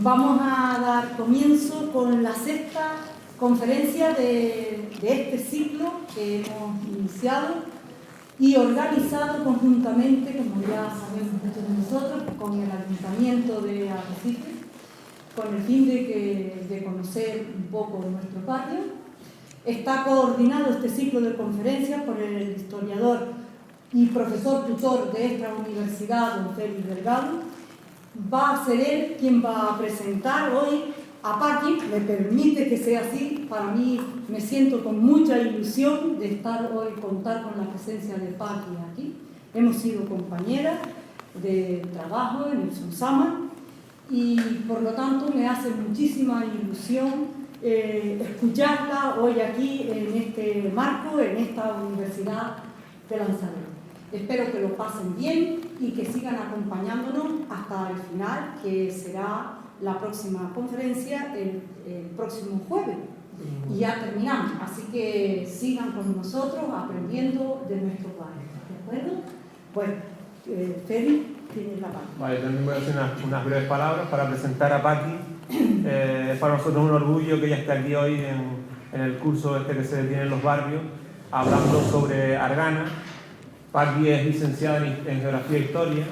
Vamos a dar comienzo con la sexta conferencia de este ciclo que hemos iniciado y organizado conjuntamente, como ya sabemos muchos de nosotros, con el Ayuntamiento de Arrecife, con el fin de conocer un poco nuestro barrio. Está coordinado este ciclo de conferencias por el historiador y profesor tutor de esta universidad, don Félix Delgado. Va a ser él quien va a presentar hoy a Paqui. Me permite que sea así. Para mí me siento con mucha ilusión de estar hoy, contar con la presencia de Paqui aquí. Hemos sido compañeras de trabajo en el Sunsama y por lo tanto me hace muchísima ilusión escucharla hoy aquí en este marco, en esta Universidad de Lanzarote. Espero que lo pasen bien y que sigan acompañándonos hasta el final, que será la próxima conferencia el próximo jueves. Y ya terminamos, así que sigan con nosotros aprendiendo de nuestro barrio. ¿De acuerdo? Bueno, Félix, tienes la palabra. Vale, también voy a hacer unas breves palabras para presentar a Paqui. Es para nosotros un orgullo que ella esté aquí hoy en el curso que se detiene en los barrios, hablando sobre Argana. Paqui es licenciada en Geografía e Historia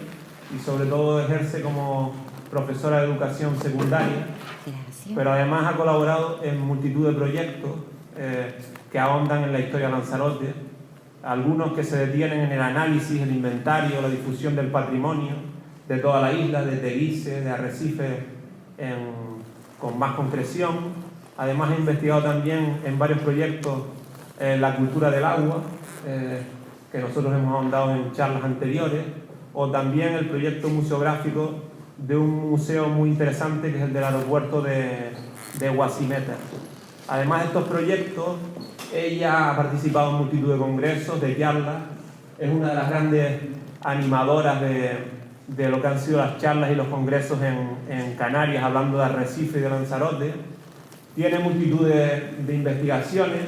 y sobre todo ejerce como profesora de educación secundaria, pero además ha colaborado en multitud de proyectos que ahondan en la historia de Lanzarote, algunos que se detienen en el análisis, el inventario, la difusión del patrimonio de toda la isla, de Teguise, de Arrecife, con más concreción. Además ha investigado también en varios proyectos la cultura del agua, que nosotros hemos ahondado en charlas anteriores, o también el proyecto museográfico de un museo muy interesante que es el del aeropuerto de Guasimeta. Además de estos proyectos, ella ha participado en multitud de congresos, de charlas, es una de las grandes animadoras de lo que han sido las charlas y los congresos en Canarias, hablando de Arrecife y de Lanzarote. Tiene multitud de investigaciones,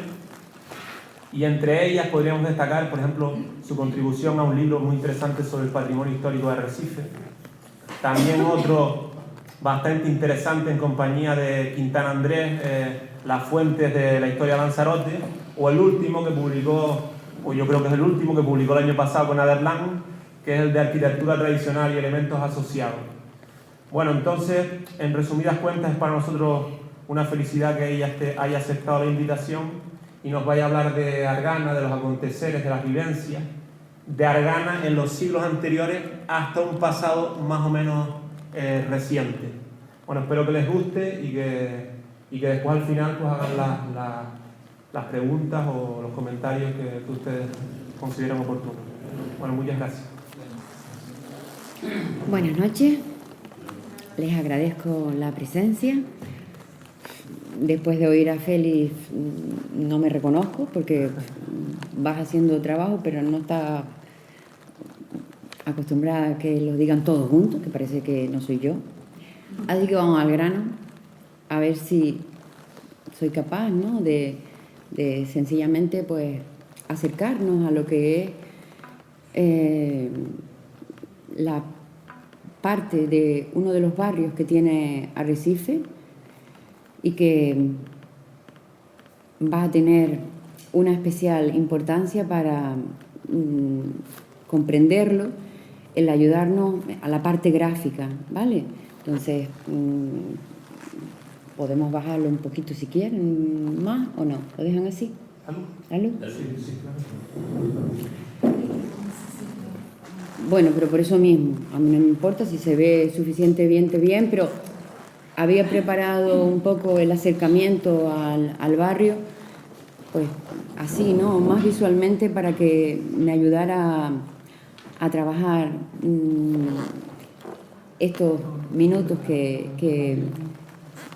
y entre ellas podríamos destacar, por ejemplo, su contribución a un libro muy interesante sobre el patrimonio histórico de Arrecife. También otro bastante interesante en compañía de Quintana Andrés, Las fuentes de la historia de Lanzarote, o el último que publicó, o yo creo que es el último que publicó el año pasado con Aderlan, que es el de arquitectura tradicional y elementos asociados. Bueno, entonces, en resumidas cuentas, es para nosotros una felicidad que ella haya aceptado la invitación y nos vaya a hablar de Argana, de los aconteceres, de las vivencias, de Argana en los siglos anteriores hasta un pasado más o menos reciente. Bueno, espero que les guste y que después al final pues hagan las preguntas o los comentarios que ustedes consideren oportunos. Bueno, muchas gracias. Buenas noches, les agradezco la presencia. Después de oír a Félix no me reconozco porque vas haciendo trabajo, pero no está acostumbrada a que lo digan todos juntos, que parece que no soy yo. Así que vamos al grano, a ver si soy capaz, ¿no?, de sencillamente pues acercarnos a lo que es la parte de uno de los barrios que tiene Arrecife y que va a tener una especial importancia para comprenderlo, el ayudarnos a la parte gráfica, ¿vale? Entonces, podemos bajarlo un poquito si quieren más o no, ¿lo dejan así? ¿Salud? Sí, claro. Bueno, pero por eso mismo, a mí no me importa si se ve suficientemente bien, pero había preparado un poco el acercamiento al barrio, pues así, ¿no?, más visualmente, para que me ayudara a trabajar estos minutos que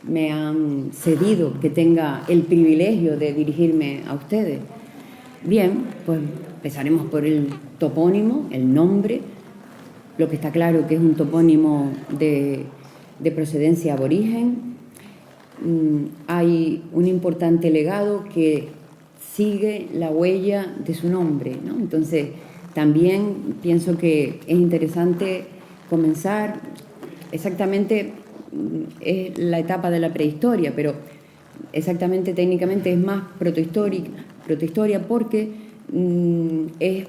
me han cedido, que tenga el privilegio de dirigirme a ustedes. Bien, pues empezaremos por el topónimo, el nombre. Lo que está claro que es un topónimo de procedencia aborigen. Hay un importante legado que sigue la huella de su nombre, ¿no? Entonces, también pienso que es interesante comenzar exactamente es la etapa de la prehistoria, pero exactamente técnicamente es más protohistoria porque es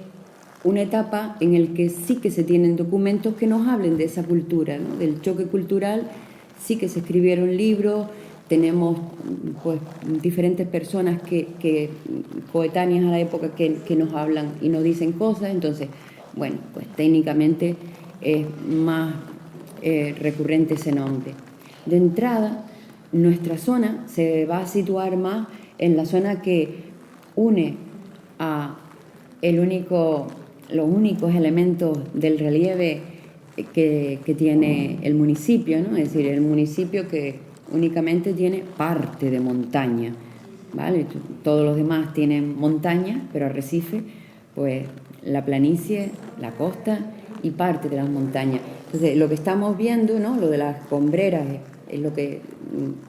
una etapa en la que sí que se tienen documentos que nos hablen de esa cultura, ¿no? Del choque cultural, sí que se escribieron libros, tenemos pues diferentes personas que coetáneas a la época que nos hablan y nos dicen cosas, entonces, bueno, pues técnicamente es más recurrente ese nombre. De entrada, nuestra zona se va a situar más en la zona que une a los únicos elementos del relieve que tiene el municipio, ¿no? Es decir, el municipio que únicamente tiene parte de montaña, ¿vale? Todos los demás tienen montaña, pero Arrecife, pues la planicie, la costa y parte de las montañas. Entonces, lo que estamos viendo, ¿no? Lo de las escombreras es lo que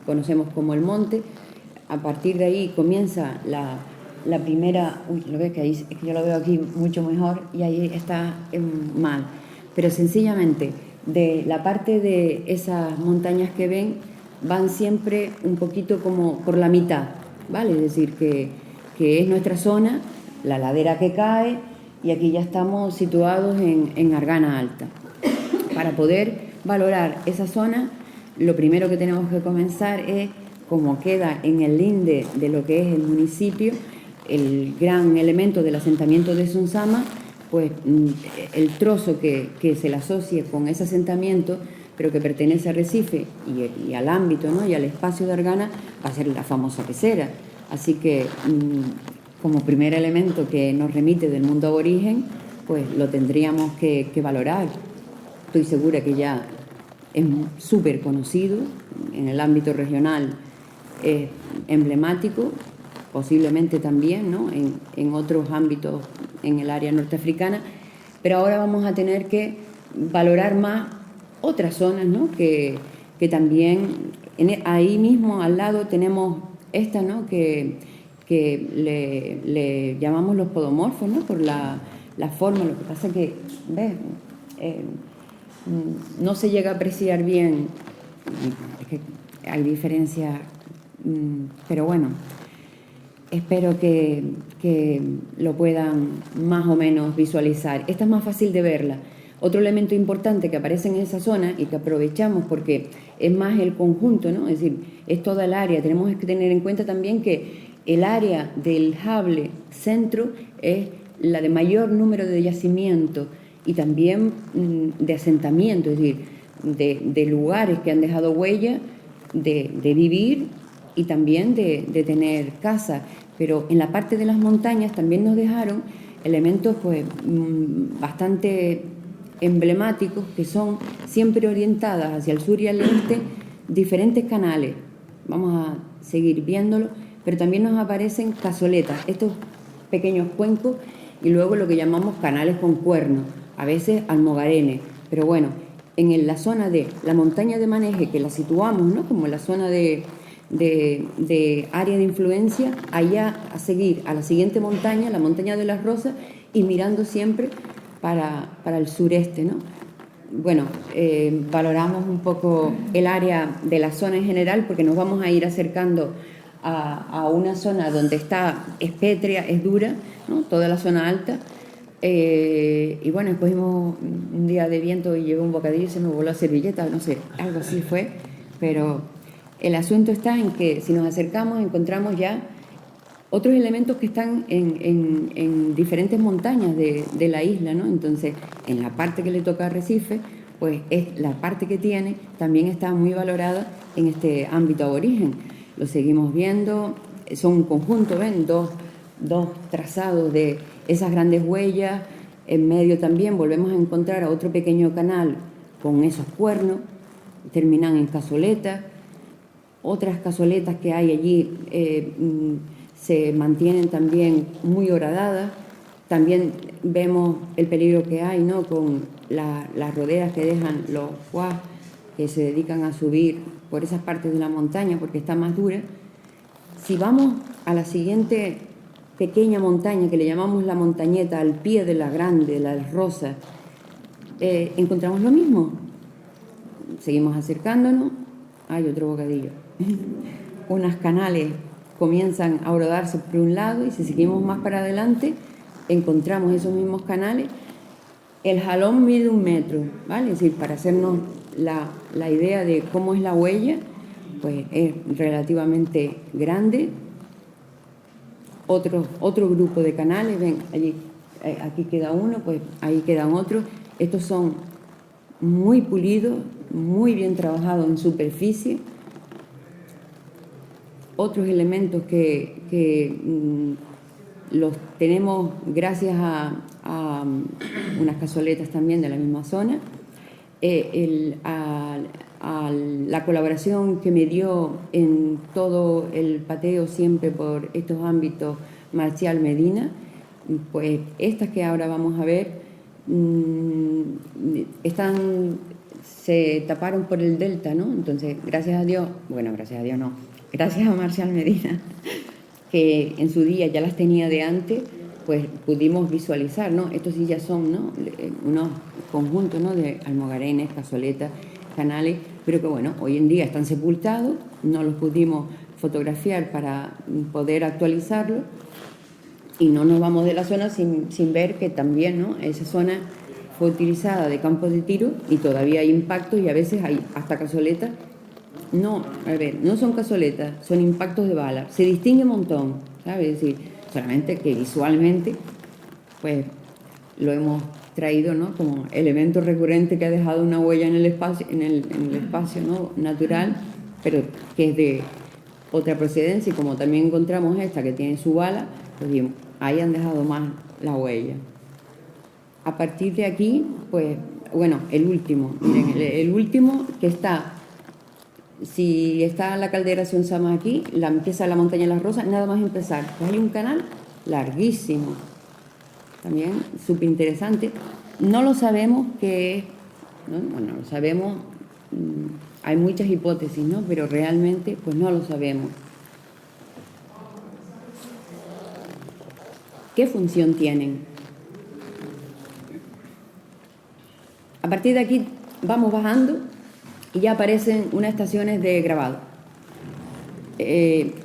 conocemos como el monte. A partir de ahí comienza la primera... Uy, lo ves que ahí, es que yo lo veo aquí mucho mejor y ahí está mal. Pero sencillamente, de la parte de esas montañas que ven, van siempre un poquito como por la mitad, ¿vale? Es decir, que es nuestra zona, la ladera que cae, y aquí ya estamos situados en Argana Alta. Para poder valorar esa zona, lo primero que tenemos que comenzar es cómo queda en el linde de lo que es el municipio, el gran elemento del asentamiento de Sonsama, pues el trozo que se le asocia con ese asentamiento, pero que pertenece a Arrecife y al ámbito, ¿no? Y al espacio de Argana, va a ser la famosa pecera. Así que, como primer elemento que nos remite del mundo aborigen, pues lo tendríamos que valorar. Estoy segura que ya es súper conocido, en el ámbito regional es emblemático, posiblemente también, ¿no? en otros ámbitos en el área norteafricana, pero ahora vamos a tener que valorar más otras zonas, ¿no? que también ahí mismo al lado tenemos esta, ¿no? que le llamamos los podomorfos, ¿no? Por la forma. Lo que pasa que, ¿ves? No se llega a apreciar bien, es que hay diferencias, pero bueno, espero que lo puedan más o menos visualizar. Esta es más fácil de verla. Otro elemento importante que aparece en esa zona y que aprovechamos porque es más el conjunto, ¿no? Es decir, es toda el área. Tenemos que tener en cuenta también que el área del Jable Centro es la de mayor número de yacimientos y también de asentamiento, es decir, de lugares que han dejado huella, de vivir y también de tener casa. Pero en la parte de las montañas también nos dejaron elementos pues bastante emblemáticos, que son siempre orientadas hacia el sur y al este, diferentes canales. Vamos a seguir viéndolo, pero también nos aparecen cazoletas, estos pequeños cuencos, y luego lo que llamamos canales con cuernos, a veces almogarenes. Pero bueno, en la zona de la montaña de Maneje, que la situamos, ¿no? Como la zona de área de influencia, allá a seguir a la siguiente montaña, la montaña de las Rosas, y mirando siempre para el sureste, ¿no? Bueno, valoramos un poco el área de la zona en general porque nos vamos a ir acercando a una zona donde es pétrea, es dura, ¿no? Toda la zona alta. Y bueno, escogimos un día de viento y llevé un bocadillo y se me voló la servilleta, no sé, algo así fue, pero el asunto está en que si nos acercamos encontramos ya otros elementos que están en diferentes montañas de la isla, ¿no? Entonces, en la parte que le toca a Arrecife, pues es la parte que tiene, también está muy valorada en este ámbito aborigen. Lo seguimos viendo, son un conjunto, ¿ven? Dos trazados de esas grandes huellas. En medio también volvemos a encontrar a otro pequeño canal con esos cuernos, terminan en cazoletas. Otras cazoletas que hay allí se mantienen también muy horadadas. También vemos el peligro que hay, ¿no? Con las roderas que dejan los guas que se dedican a subir por esas partes de la montaña porque está más dura. Si vamos a la siguiente pequeña montaña que le llamamos la montañeta, al pie de la grande, la de las Rosas, encontramos lo mismo. Seguimos acercándonos hay otro bocadillo, unas canales comienzan a brodarse por un lado y si seguimos más para adelante encontramos esos mismos canales. El jalón mide 1 metro, ¿vale? Es decir, para hacernos la idea de cómo es la huella, pues es relativamente grande. Otro grupo de canales, ven, allí, aquí queda uno, pues ahí quedan otros. Estos son muy pulidos, muy bien trabajados en superficie. Otros elementos que los tenemos gracias a unas cazoletas también de la misma zona. La colaboración que me dio en todo el pateo siempre por estos ámbitos Marcial Medina, pues estas que ahora vamos a ver se taparon por el delta, ¿no? Entonces, gracias a Dios, bueno, gracias a Dios no, gracias a Marcial Medina, que en su día ya las tenía de antes, pues pudimos visualizar, ¿no? Estos sí ya son, ¿no? Unos conjuntos, ¿no? De almogarenes, cazoletas, canales, pero que bueno, hoy en día están sepultados, no los pudimos fotografiar para poder actualizarlo y no nos vamos de la zona sin ver que también, ¿no? Esa zona fue utilizada de campo de tiro y todavía hay impactos y a veces hay hasta cazoletas. No, a ver, no son cazoletas, son impactos de bala. Se distingue un montón, ¿sabes? Es decir, solamente que visualmente, pues lo hemos traído, ¿no? Como elemento recurrente que ha dejado una huella en el espacio, ¿no? Natural, pero que es de otra procedencia y como también encontramos esta que tiene su bala, pues bien, ahí han dejado más la huella. A partir de aquí, pues, bueno, el último, miren, el último que está. Si está la caldera Sonsama aquí, empieza la montaña de las Rosas, nada más empezar. Pues hay un canal larguísimo, también súper interesante. No lo sabemos qué es, ¿no? Bueno, lo sabemos, hay muchas hipótesis, ¿no? Pero realmente, pues no lo sabemos. ¿Qué función tienen? A partir de aquí vamos bajando y ya aparecen unas estaciones de grabado.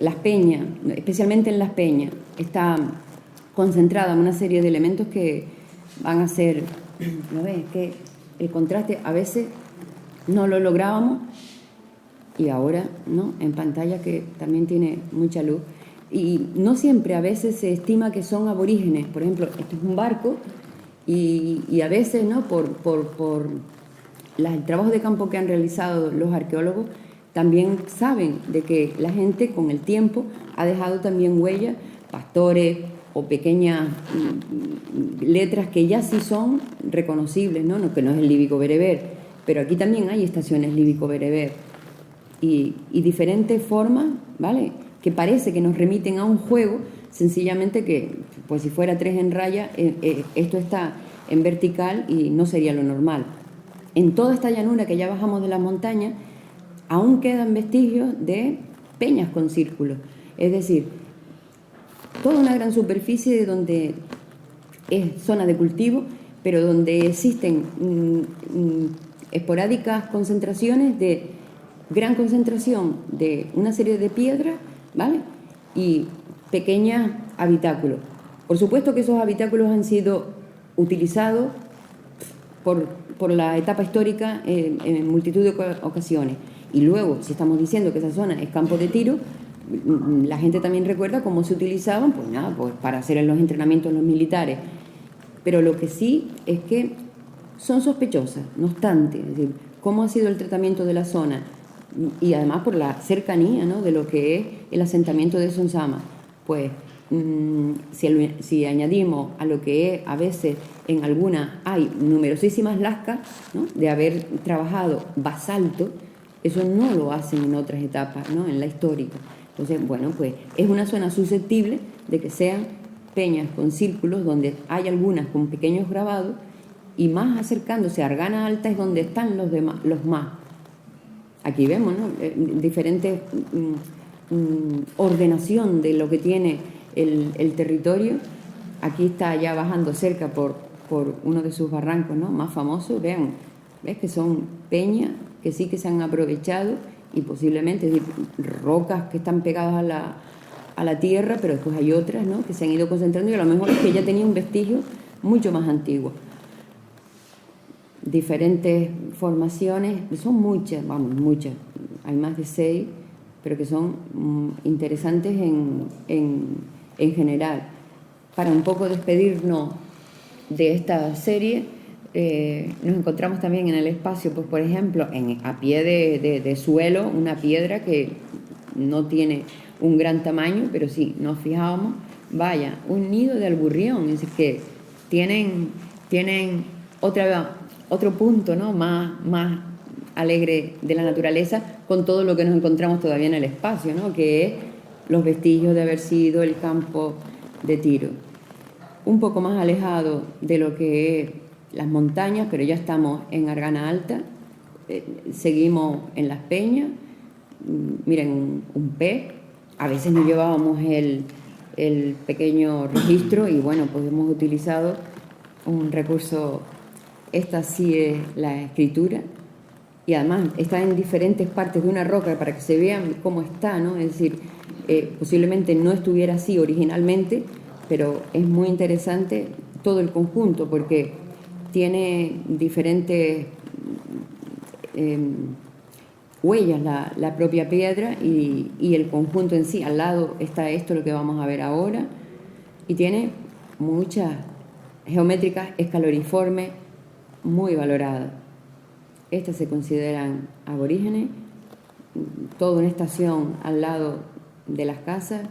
Las peñas, especialmente en las peñas, está concentrada una serie de elementos que van a ser, ¿no ves? Que el contraste a veces no lo lográbamos y ahora, ¿no? En pantalla que también tiene mucha luz. Y no siempre, a veces se estima que son aborígenes. Por ejemplo, esto es un barco y a veces, ¿no? Por el trabajo de campo que han realizado los arqueólogos, también saben de que la gente con el tiempo ha dejado también huellas, pastores o pequeñas letras que ya sí son reconocibles, ¿no? Que no es el líbico-bereber, pero aquí también hay estaciones líbico-bereber y diferentes formas, ¿vale? Que parece que nos remiten a un juego, sencillamente que, pues si fuera 3 en raya, esto está en vertical y no sería lo normal. En toda esta llanura que ya bajamos de las montañas, aún quedan vestigios de peñas con círculos. Es decir, toda una gran superficie donde es zona de cultivo, pero donde existen esporádicas concentraciones de gran concentración de una serie de piedras, ¿vale? Y pequeños habitáculos. Por supuesto que esos habitáculos han sido utilizados por la etapa histórica en multitud de ocasiones. Y luego, si estamos diciendo que esa zona es campo de tiro, la gente también recuerda cómo se utilizaban, pues nada, pues para hacer los entrenamientos los militares. Pero lo que sí es que son sospechosas, no obstante, es decir, cómo ha sido el tratamiento de la zona y además por la cercanía, ¿no? De lo que es el asentamiento de Sonsama, pues si añadimos a lo que es, a veces en algunas hay numerosísimas lascas, ¿no? De haber trabajado basalto, eso no lo hacen en otras etapas, ¿no? En la histórica. Entonces, bueno, pues es una zona susceptible de que sean peñas con círculos donde hay algunas con pequeños grabados y más acercándose a Argana Alta es donde están los más. Aquí vemos, ¿no? Diferentes ordenación de lo que tiene el territorio. Aquí está ya bajando cerca por uno de sus barrancos, ¿no? Más famosos. Vean, ves que son peñas que sí que se han aprovechado y posiblemente, es decir, rocas que están pegadas a la tierra, pero después hay otras, ¿no?, que se han ido concentrando y a lo mejor es que ya tenía un vestigio mucho más antiguo. Diferentes formaciones, son muchas, vamos, muchas, hay más de 6, pero que son interesantes en general. Para un poco despedirnos de esta serie, nos encontramos también en el espacio, pues por ejemplo, a pie de suelo, una piedra que no tiene un gran tamaño, pero sí, nos fijábamos, vaya, un nido de alburrión, es decir, que tienen otro punto, ¿no?, más alegre de la naturaleza, con todo lo que nos encontramos todavía en el espacio, ¿no?, que es los vestigios de haber sido el campo de tiro. Un poco más alejado de lo que es las montañas, pero ya estamos en Argana Alta, seguimos en las peñas. Miren, un pez, a veces nos llevábamos el pequeño registro y bueno, pues hemos utilizado un recurso. Esta sí es la escritura y además está en diferentes partes de una roca para que se vean cómo está, ¿no? Es decir, posiblemente no estuviera así originalmente, pero es muy interesante todo el conjunto porque tiene diferentes huellas la propia piedra y el conjunto en sí. Al lado está esto, lo que vamos a ver ahora, y tiene muchas geométricas escaloriformes muy valoradas. Estas se consideran aborígenes, toda una estación al lado de las casas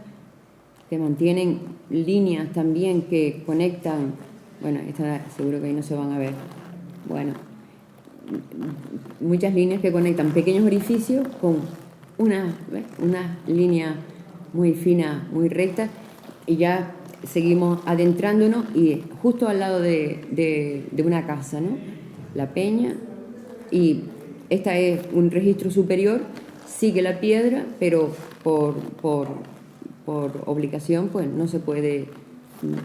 que mantienen líneas también que conectan, bueno, esta seguro que ahí no se van a ver, bueno, muchas líneas que conectan pequeños orificios con una línea muy fina, muy recta, y ya seguimos adentrándonos y justo al lado de una casa, ¿no?, la peña, y esta es un registro superior, sigue la piedra, pero por obligación pues no se puede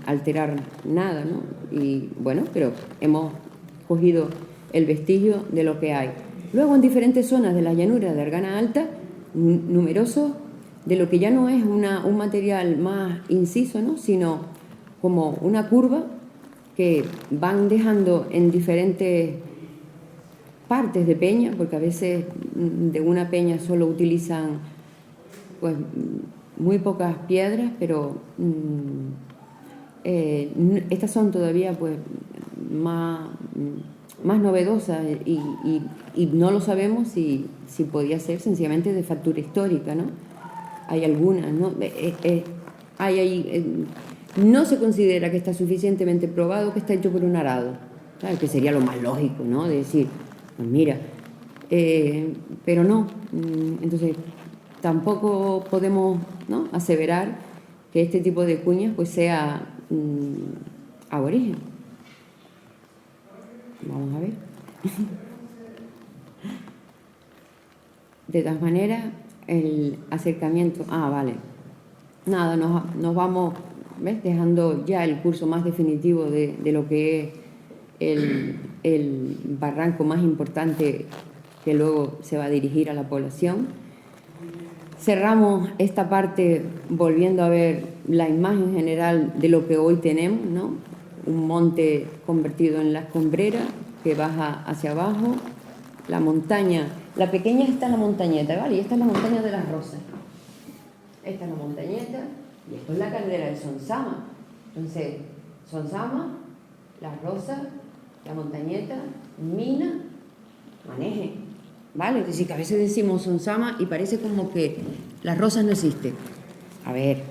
alterar nada, ¿no? Y bueno, pero hemos cogido el vestigio de lo que hay. Luego en diferentes zonas de la llanura de Argana Alta, numerosos de lo que ya no es un material más inciso, ¿no?, sino como una curva que van dejando en diferentes partes de peña, porque a veces de una peña solo utilizan pues muy pocas piedras, pero estas son todavía pues más novedosas y no lo sabemos si podía ser sencillamente de factura histórica, ¿no? Hay algunas, ¿no? No se considera que está suficientemente probado que está hecho por un arado, claro, que sería lo más lógico, ¿no?, de decir, pues mira, pero no. Entonces tampoco podemos, ¿no?, aseverar que este tipo de cuñas pues sea aborigen. Vamos a ver. De todas maneras, el acercamiento... vale. Nada, nos vamos, ¿ves?, dejando ya el curso más definitivo de lo que es el barranco más importante que luego se va a dirigir a la población. Cerramos esta parte volviendo a ver la imagen general de lo que hoy tenemos, ¿no? Un monte convertido en la escombrera que baja hacia abajo, la montaña, la pequeña está en la montañeta, ¿vale? Y esta es la montaña de las Rosas. Esta es la montañeta y esto es la caldera de Sonsama. Entonces, Sonsama, las Rosas, la montañeta, Mina, Maneje, ¿vale? Es decir, que a veces decimos Sonsama y parece como que las Rosas no existen. A ver,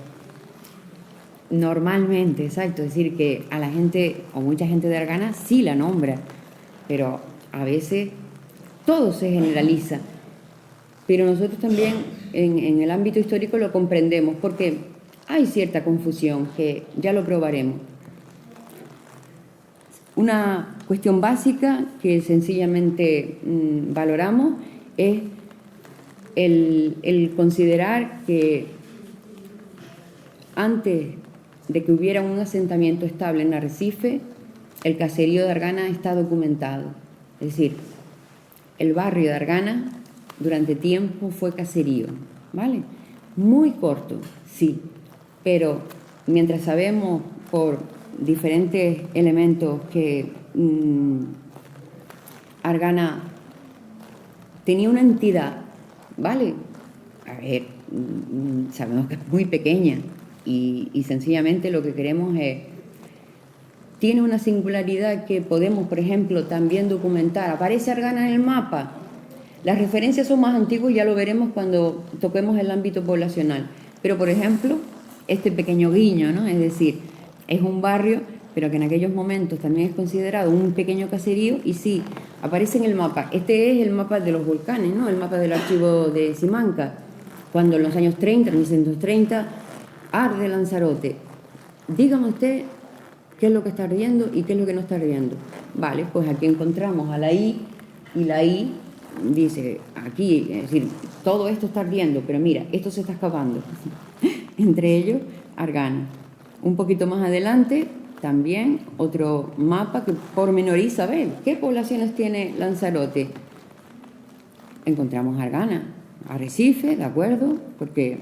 normalmente, exacto, es decir, que a la gente, o mucha gente de Argana, sí la nombra, pero a veces todo se generaliza. Pero nosotros también en el ámbito histórico lo comprendemos, porque hay cierta confusión, que ya lo probaremos. Una cuestión básica que sencillamente valoramos es el considerar que antes de que hubiera un asentamiento estable en Arrecife, el caserío de Argana está documentado. Es decir, el barrio de Argana durante tiempo fue caserío, ¿vale? Muy corto, sí, pero mientras sabemos por diferentes elementos que Argana tenía una entidad, ¿vale? A ver, sabemos que es muy pequeña y sencillamente lo que queremos es... Tiene una singularidad que podemos, por ejemplo, también documentar. Aparece Argana en el mapa. Las referencias son más antiguas, ya lo veremos cuando toquemos el ámbito poblacional. Pero, por ejemplo, este pequeño guiño, ¿no? Es decir, es un barrio, pero que en aquellos momentos también es considerado un pequeño caserío y sí, aparece en el mapa. Este es el mapa de los volcanes, ¿no? El mapa del archivo de Simancas. Cuando en los años 30, 1930, arde Lanzarote. Dígame usted qué es lo que está ardiendo y qué es lo que no está ardiendo. Vale, pues aquí encontramos a la I, y la I dice, aquí, es decir, todo esto está ardiendo, pero mira, esto se está escapando. Entre ellos, Argana. Un poquito más adelante, también otro mapa que pormenoriza, ¿ves? ¿Qué poblaciones tiene Lanzarote? Encontramos Argana, Arrecife, ¿de acuerdo? Porque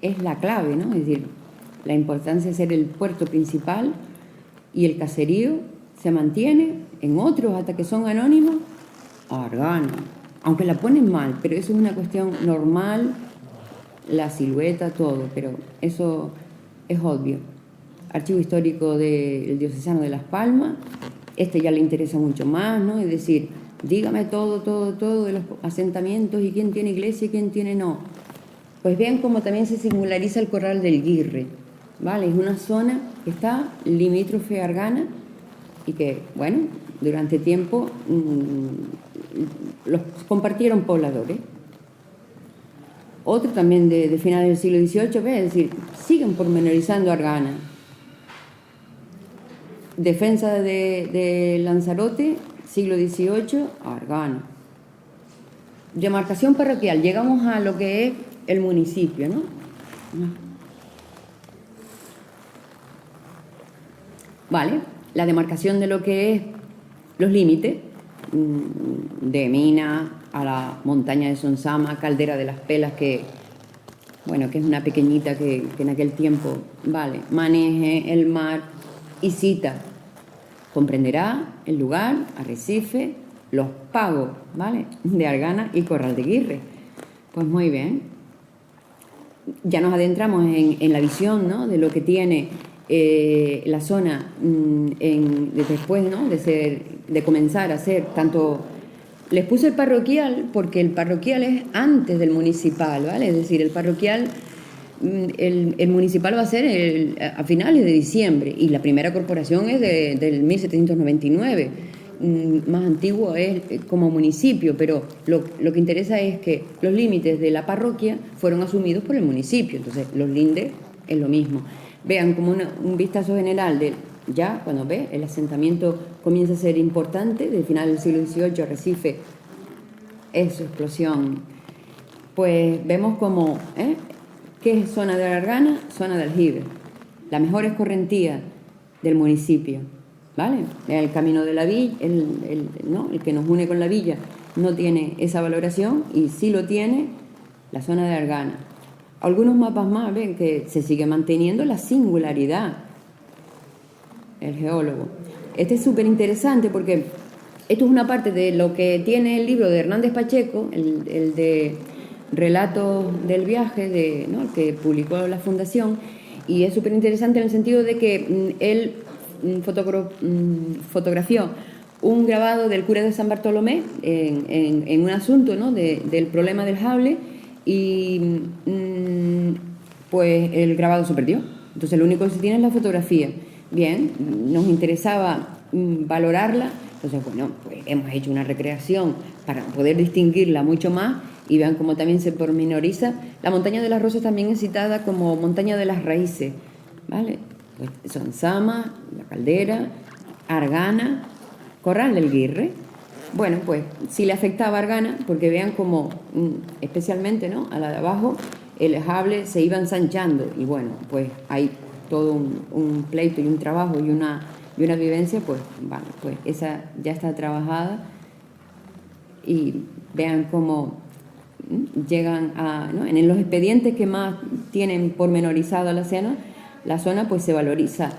es la clave, ¿no? Es decir, la importancia de ser el puerto principal y el caserío se mantiene en otros hasta que son anónimos. Argana, aunque la ponen mal, pero eso es una cuestión normal, la silueta, todo, pero eso es obvio. Archivo histórico del Diocesano de Las Palmas, este ya le interesa mucho más, ¿no? Es decir, dígame todo de los asentamientos y quién tiene iglesia y quién tiene no. Pues vean cómo también se singulariza el Corral del Guirre, ¿vale? Es una zona que está limítrofe a Argana y que, bueno, durante tiempo los compartieron pobladores. Otro también de finales del siglo XVIII, ¿ves? Es decir, siguen pormenorizando Argana. Defensa de Lanzarote, siglo XVIII, Argana. Demarcación parroquial, llegamos a lo que es el municipio, ¿no? Vale, la demarcación de lo que es los límites, de Mina a la montaña de Sonsama, Caldera de las Pelas, que, bueno, que es una pequeñita que en aquel tiempo, vale, maneje el mar y cita, comprenderá el lugar, Arrecife, los pagos, ¿vale?, de Argana y Corral de Guirre. Pues muy bien. Ya nos adentramos en la visión, ¿no?, de lo que tiene la zona después, ¿no?, de comenzar a ser tanto... Les puse el parroquial porque el parroquial es antes del municipal, ¿vale? Es decir, el parroquial, el municipal va a ser a finales de diciembre y la primera corporación es del 1799. Más antiguo es como municipio, pero lo que interesa es que los límites de la parroquia fueron asumidos por el municipio, entonces los lindes es lo mismo. Vean como un vistazo general de ya cuando ve el asentamiento comienza a ser importante, del final del siglo XVIII, Arrecife es su explosión. Pues vemos como, ¿qué es zona de Argana? Zona de aljibe, la mejor escorrentía del municipio, ¿vale? El camino de la villa, el que nos une con la villa, no tiene esa valoración y sí lo tiene la zona de Argana. Algunos mapas más ven que se sigue manteniendo la singularidad. El geólogo. Este es súper interesante porque esto es una parte de lo que tiene el libro de Hernández Pacheco, el de Relatos del Viaje, ¿no?, que publicó la Fundación, y es súper interesante en el sentido de que él fotografió un grabado del cura de San Bartolomé en un asunto, ¿no?, del problema del Jable, y pues el grabado se perdió. Entonces lo único que se tiene es la fotografía. Bien, nos interesaba valorarla, entonces bueno, pues hemos hecho una recreación para poder distinguirla mucho más y vean cómo también se pormenoriza. La montaña de las Rosas también es citada como montaña de las raíces, ¿vale? Pues Sonsama, la Caldera, Argana, Corral del Guirre. Bueno, pues sí le afectaba a Argana, porque vean cómo, especialmente, ¿no?, a la de abajo, el Jable se iba ensanchando y bueno, pues hay todo un pleito y un trabajo y una vivencia, pues vale, pues esa ya está trabajada y vean cómo llegan a, ¿no? En los expedientes que más tienen pormenorizado la zona pues se valoriza.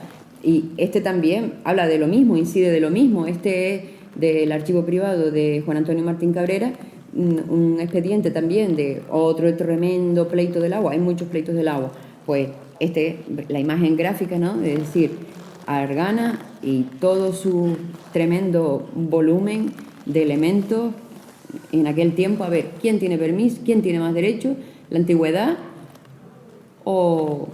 Y este también habla de lo mismo, incide de lo mismo. Este es del archivo privado de Juan Antonio Martín Cabrera, un expediente también de otro tremendo pleito del agua. Hay muchos pleitos del agua. Pues la imagen gráfica, ¿no? Es decir, Argana y todo su tremendo volumen de elementos en aquel tiempo. A ver, ¿quién tiene permiso? ¿Quién tiene más derecho? ¿La antigüedad o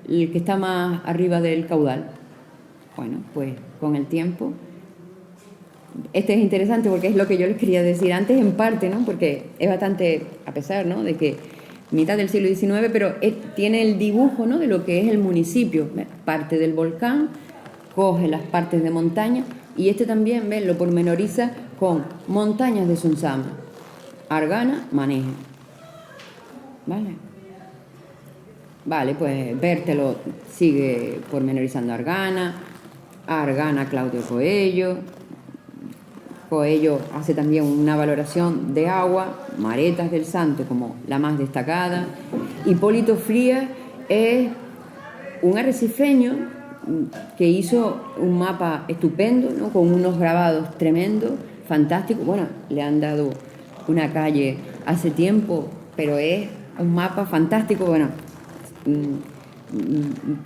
el que está más arriba del caudal? Bueno, pues con el tiempo. Este es interesante porque es lo que yo les quería decir antes en parte, ¿no? Porque es bastante, a pesar, ¿no?, de que mitad del siglo XIX, pero tiene el dibujo, ¿no?, de lo que es el municipio. Parte del volcán, coge las partes de montaña y este también, ¿ven?, lo pormenoriza con montañas de Sonsama, Argana, Maneje. ¿Vale? Vale, pues Bertelo sigue pormenorizando Argana, Claudio Coello. Coello hace también una valoración de agua, Maretas del Santo como la más destacada. Hipólito Frías es un arrecifeño que hizo un mapa estupendo, ¿no?, con unos grabados tremendos, fantásticos. Bueno, le han dado una calle hace tiempo, pero es un mapa fantástico. Bueno,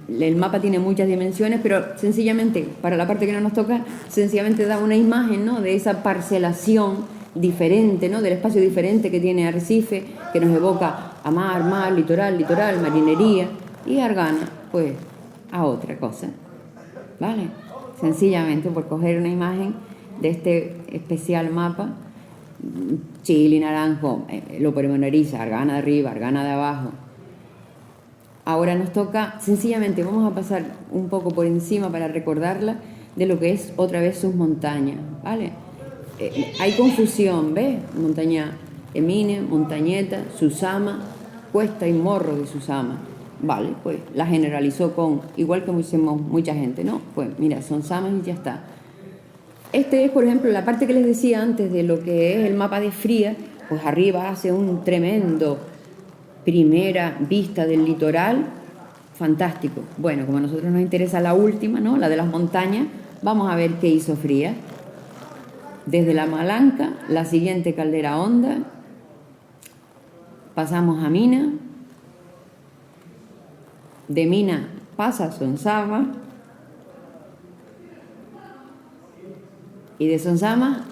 el mapa tiene muchas dimensiones, pero sencillamente, para la parte que no nos toca, sencillamente da una imagen, ¿no?, de esa parcelación diferente, ¿no?, del espacio diferente que tiene Arrecife, que nos evoca a mar, litoral, marinería, y Argana, pues, a otra cosa. ¿Vale? Sencillamente por coger una imagen de este especial mapa, Chile y Naranjo, lo pormenoriza, Argana de arriba, Argana de abajo. Ahora nos toca, sencillamente, vamos a pasar un poco por encima para recordarla de lo que es otra vez sus montañas, ¿vale? Hay confusión, ¿ves? Montaña Emine, Montañeta, Susama, Cuesta y Morro de Susama. Vale, pues la generalizó con, igual que hicimos mucha gente, ¿no? Pues mira, Sonsama y ya está. Este es, por ejemplo, la parte que les decía antes de lo que es el mapa de Frías, pues arriba hace un tremendo primera vista del litoral, fantástico. Bueno, como a nosotros nos interesa la última, ¿no?, la de las montañas, vamos a ver qué hizo Frías. Desde la Malanca, la siguiente caldera honda, pasamos a Mina, de Mina pasa a Sonsama y de Sonsama,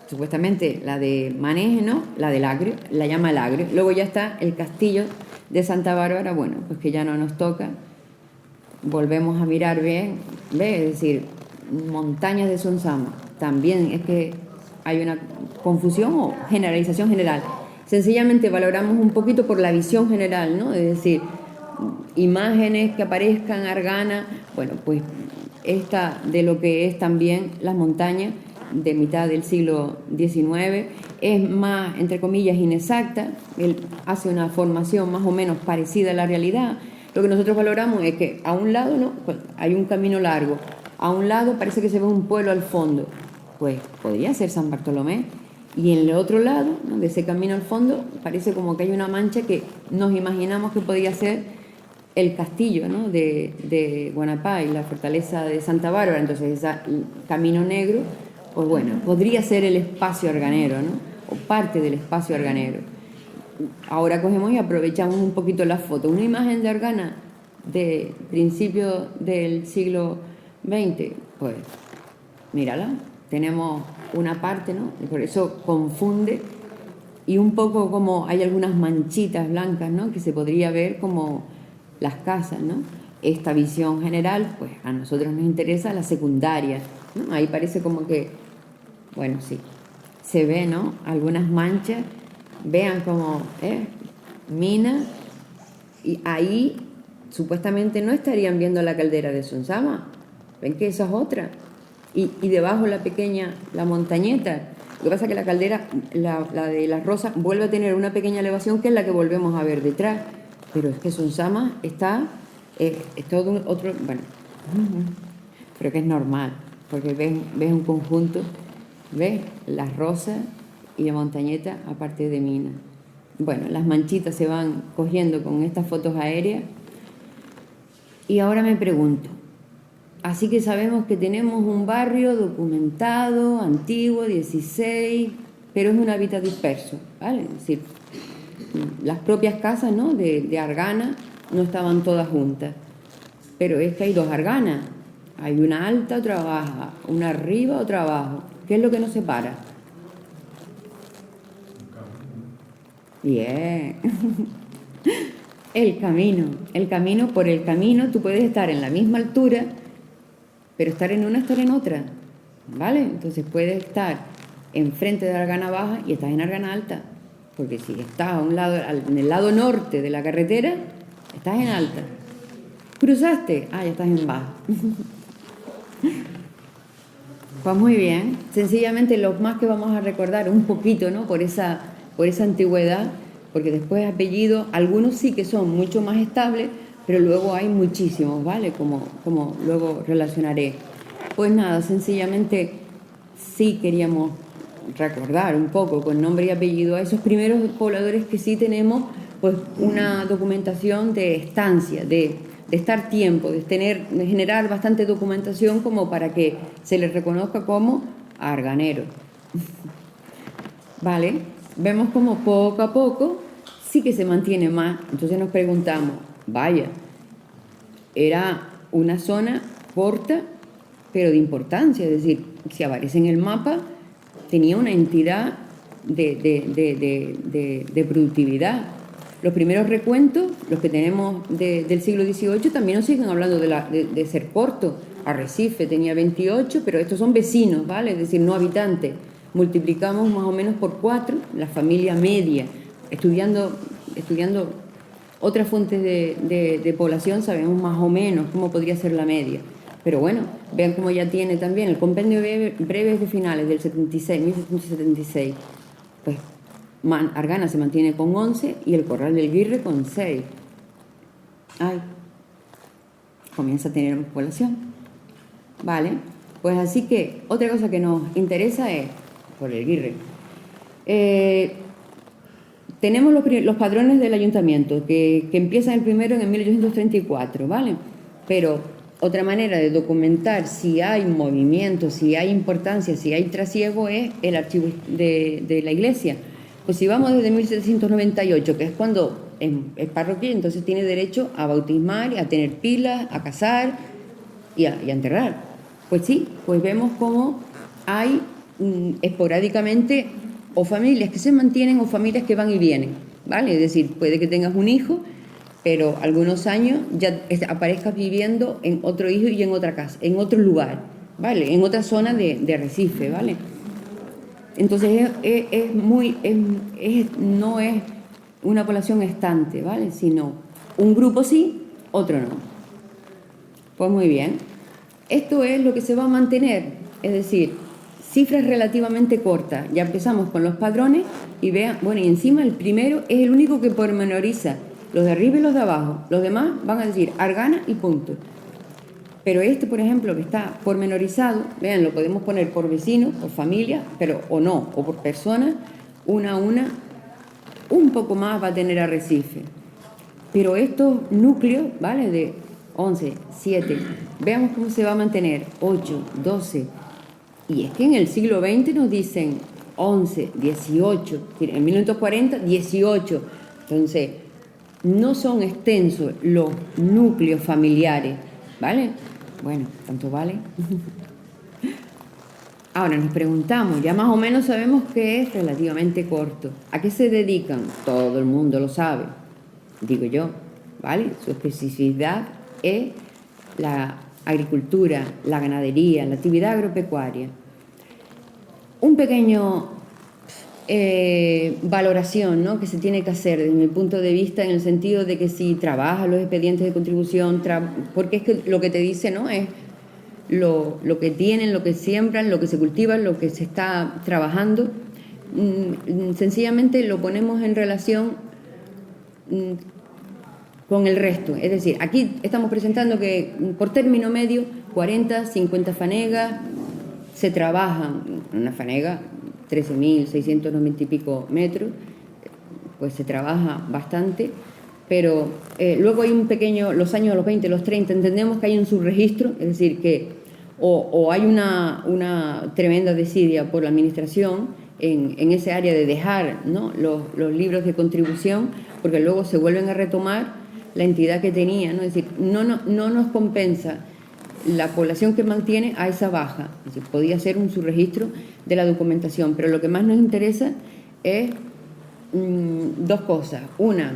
supuestamente la de Maneje, ¿no?, la del Agrio, la llama el Agrio. Luego ya está el castillo de Santa Bárbara, bueno, pues que ya no nos toca. Volvemos a mirar bien, ¿ves? Es decir, montañas de Sonsama. También es que hay una confusión o generalización general. Sencillamente valoramos un poquito por la visión general, ¿no? Es decir, imágenes que aparezcan, Argana, bueno, pues esta de lo que es también las montañas de mitad del siglo XIX, es más, entre comillas, inexacta. Él hace una formación más o menos parecida a la realidad. Lo que nosotros valoramos es que a un lado, ¿no?, pues hay un camino largo, a un lado parece que se ve un pueblo al fondo, pues podría ser San Bartolomé, y en el otro lado, ¿no?, de ese camino al fondo parece como que hay una mancha que nos imaginamos que podría ser el castillo, ¿no?, de Guanapay, la fortaleza de Santa Bárbara. Entonces ese camino negro, pues bueno, podría ser el espacio arganero, ¿no?, o parte del espacio arganero. Ahora cogemos y aprovechamos un poquito la foto. Una imagen de Argana de principio del siglo XX, pues mírala, tenemos una parte, ¿no?, y por eso confunde, y un poco como hay algunas manchitas blancas, ¿no?, que se podría ver como las casas, ¿no? Esta visión general, pues a nosotros nos interesa la secundaria, ¿no? Ahí parece como que, bueno, sí, se ve, ¿no?, algunas manchas. Vean como Mina, y ahí supuestamente no estarían viendo la caldera de Sonsama. Ven que esa es otra. Y debajo la montañeta. Lo que pasa es que la caldera, la de las Rosas, vuelve a tener una pequeña elevación que es la que volvemos a ver detrás. Pero es que Sonsama está, es todo otro, bueno, pero que es normal, porque ves un conjunto, ves las Rosas y a Montañeta, aparte de Mina. Bueno, las manchitas se van cogiendo con estas fotos aéreas. Y ahora me pregunto, así que sabemos que tenemos un barrio documentado, antiguo, 16, pero es un hábitat disperso, ¿vale? Es decir, las propias casas, ¿no?, de Argana no estaban todas juntas, pero es que hay dos Arganas, hay una alta, otra baja, una arriba, otra abajo. ¿Qué es lo que nos separa? Bien. El camino, por el camino tú puedes estar en la misma altura, pero estar en una, estar en otra, ¿vale? Entonces puedes estar enfrente de Argana Baja y estás en Argana Alta, porque si estás a un lado, en el lado norte de la carretera, estás en alta. Cruzaste, ya estás en baja. Pues muy bien, sencillamente lo más que vamos a recordar un poquito, ¿no?, por esa antigüedad, porque después apellidos, algunos sí que son mucho más estables, pero luego hay muchísimos, ¿vale? Como luego relacionaré. Pues nada, sencillamente sí queríamos recordar un poco con nombre y apellido a esos primeros pobladores que sí tenemos pues una documentación de estancia, de estar tiempo, de generar bastante documentación como para que se les reconozca como arganeros. ¿Vale? Vemos como poco a poco sí que se mantiene más. Entonces nos preguntamos, vaya, era una zona corta pero de importancia, es decir, si aparece en el mapa, tenía una entidad de productividad. Los primeros recuentos, los que tenemos del siglo XVIII, también nos siguen hablando de ser corto. Arrecife tenía 28, pero estos son vecinos, ¿vale? Es decir, no habitantes. Multiplicamos más o menos por 4 la familia media. Estudiando otras fuentes de población sabemos más o menos cómo podría ser la media. Pero bueno, vean cómo ya tiene también el compendio breves de finales del 1776. Pues Argana se mantiene con 11 y el Corral del Guirre con 6. Comienza a tener más población. Vale, pues así que otra cosa que nos interesa es, por el Guirre, tenemos los padrones del ayuntamiento, que empiezan el primero en 1834, ¿vale? Pero otra manera de documentar si hay movimiento, si hay importancia, si hay trasiego, es el archivo de la iglesia. Pues si vamos desde 1798, que es cuando es parroquia, entonces tiene derecho a bautismar, a tener pilas, a casar y a enterrar. Pues sí, pues vemos cómo hay esporádicamente o familias que se mantienen o familias que van y vienen, ¿vale? Es decir, puede que tengas un hijo, pero algunos años ya aparezcas viviendo en otro hijo y en otra casa, en otro lugar, ¿vale? En otra zona de Arrecife, ¿vale? Entonces no es una población estante, ¿vale? Sino un grupo sí, otro no. Pues muy bien. Esto es lo que se va a mantener, es decir, cifras relativamente cortas. Ya empezamos con los padrones y vean, bueno, y encima el primero es el único que pormenoriza los de arriba y los de abajo. Los demás van a decir Argana y punto. Pero este, por ejemplo, que está pormenorizado, vean, lo podemos poner por vecinos, por familia, pero o no, o por personas, una a una, un poco más va a tener Arrecife. Pero estos núcleos, ¿vale? De 11, 7, veamos cómo se va a mantener, 8, 12. Y es que en el siglo XX nos dicen 11, 18, en 1940, 18. Entonces, no son extensos los núcleos familiares, ¿vale? Bueno, ¿tanto vale? Ahora nos preguntamos, ya más o menos sabemos que es relativamente corto. ¿A qué se dedican? Todo el mundo lo sabe, digo yo, ¿vale? Su especificidad es la agricultura, la ganadería, la actividad agropecuaria. Un pequeño valoración, ¿no?, que se tiene que hacer desde mi punto de vista, en el sentido de que si trabajas los expedientes de contribución, porque es que lo que te dice, ¿no?, es lo que tienen, lo que siembran, lo que se cultiva, lo que se está trabajando. Sencillamente lo ponemos en relación con el resto. Es decir, aquí estamos presentando que por término medio 40, 50 fanegas se trabajan. Una fanega 13.690 y pico metros, pues se trabaja bastante, pero luego hay un pequeño, los años de los 20, los 30, entendemos que hay un subregistro, es decir, que o hay una tremenda desidia por la administración en ese área de dejar, ¿no?, los libros de contribución, porque luego se vuelven a retomar la entidad que tenía, ¿no? Es decir, no nos compensa la población que mantiene a esa baja. Es decir, podía ser un subregistro de la documentación, pero lo que más nos interesa es dos cosas. Una,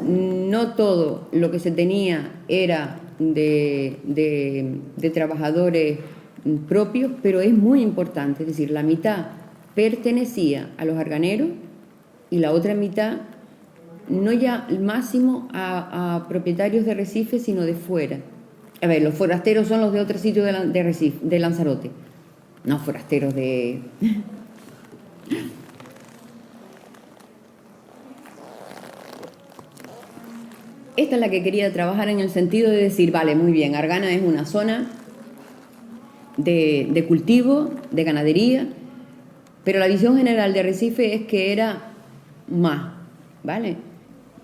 no todo lo que se tenía era de trabajadores propios, pero es muy importante, es decir, la mitad pertenecía a los arganeros y la otra mitad no ya máximo a propietarios de Recife, sino de fuera. A ver, los forasteros son los de otro sitio de Recife, de Lanzarote, no forasteros de... Esta es la que quería trabajar en el sentido de decir, vale, muy bien, Argana es una zona de cultivo, de ganadería, pero la visión general de Arrecife es que era más, ¿vale?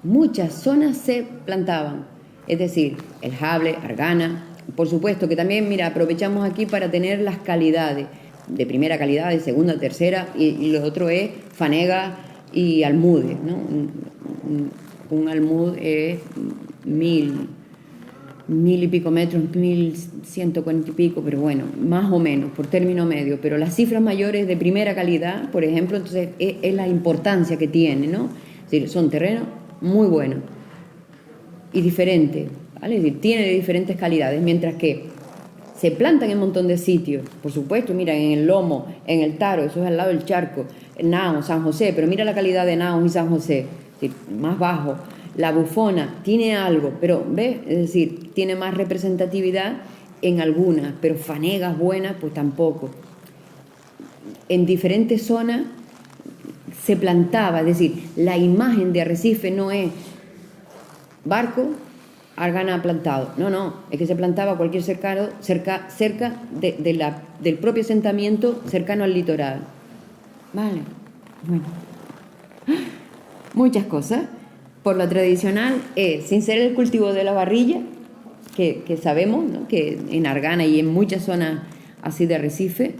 Muchas zonas se plantaban, es decir, el jable, Argana, por supuesto que también, mira, aprovechamos aquí para tener las calidades, de primera calidad, de segunda, tercera, y lo otro es fanega y almudes, ¿no? Un almud es 1.000 y pico metros, 1.140 y pico, pero bueno, más o menos, por término medio. Pero las cifras mayores de primera calidad, por ejemplo, entonces es la importancia que tiene, ¿no? Es decir, son terrenos muy buenos y diferentes, ¿vale? Es decir, tiene diferentes calidades, mientras que se plantan en un montón de sitios, por supuesto, mira, en el Lomo, en el Taro, eso es al lado del charco, en Naos, San José, pero mira la calidad de Naos y San José, es decir, más bajo. La Bufona tiene algo, pero ¿ves? Es decir, tiene más representatividad en algunas, pero fanegas buenas, pues tampoco. En diferentes zonas se plantaba, es decir, la imagen de Arrecife no es barco, Argana plantado, no, es que se plantaba cualquier cerca del propio asentamiento cercano al litoral. Vale, bueno. Muchas cosas. Por lo tradicional, sin ser el cultivo de la barrilla, que sabemos, ¿no?, que en Argana y en muchas zonas así de Arrecife,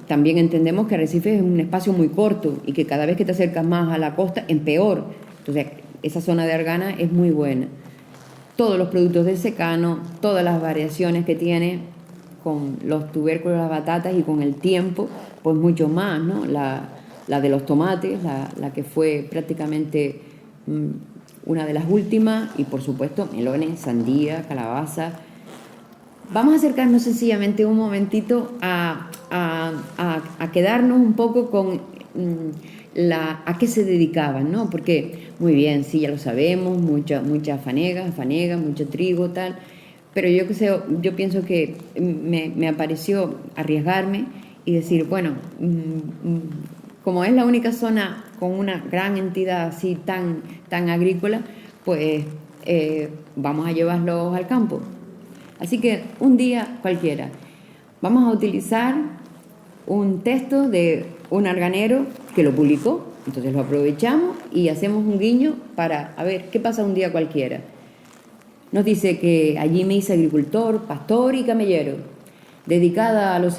también entendemos que Arrecife es un espacio muy corto y que cada vez que te acercas más a la costa, es peor. Entonces, esa zona de Argana es muy buena. Todos los productos del secano, todas las variaciones que tiene con los tubérculos, las batatas y con el tiempo, pues mucho más, ¿no? La de los tomates, la que fue prácticamente una de las últimas, y por supuesto melones, sandía, calabaza. Vamos a acercarnos sencillamente un momentito a quedarnos un poco con a qué se dedicaban, ¿no? Porque, muy bien, sí, ya lo sabemos, mucha fanega, mucho trigo, tal, pero yo pienso que me apareció arriesgarme y decir, bueno, como es la única zona con una gran entidad así tan agrícola, pues vamos a llevarlos al campo. Así que un día cualquiera vamos a utilizar un texto de un arganero que lo publicó, entonces lo aprovechamos y hacemos un guiño para a ver qué pasa un día cualquiera. Nos dice que allí me hice agricultor, pastor y camellero, dedicada a los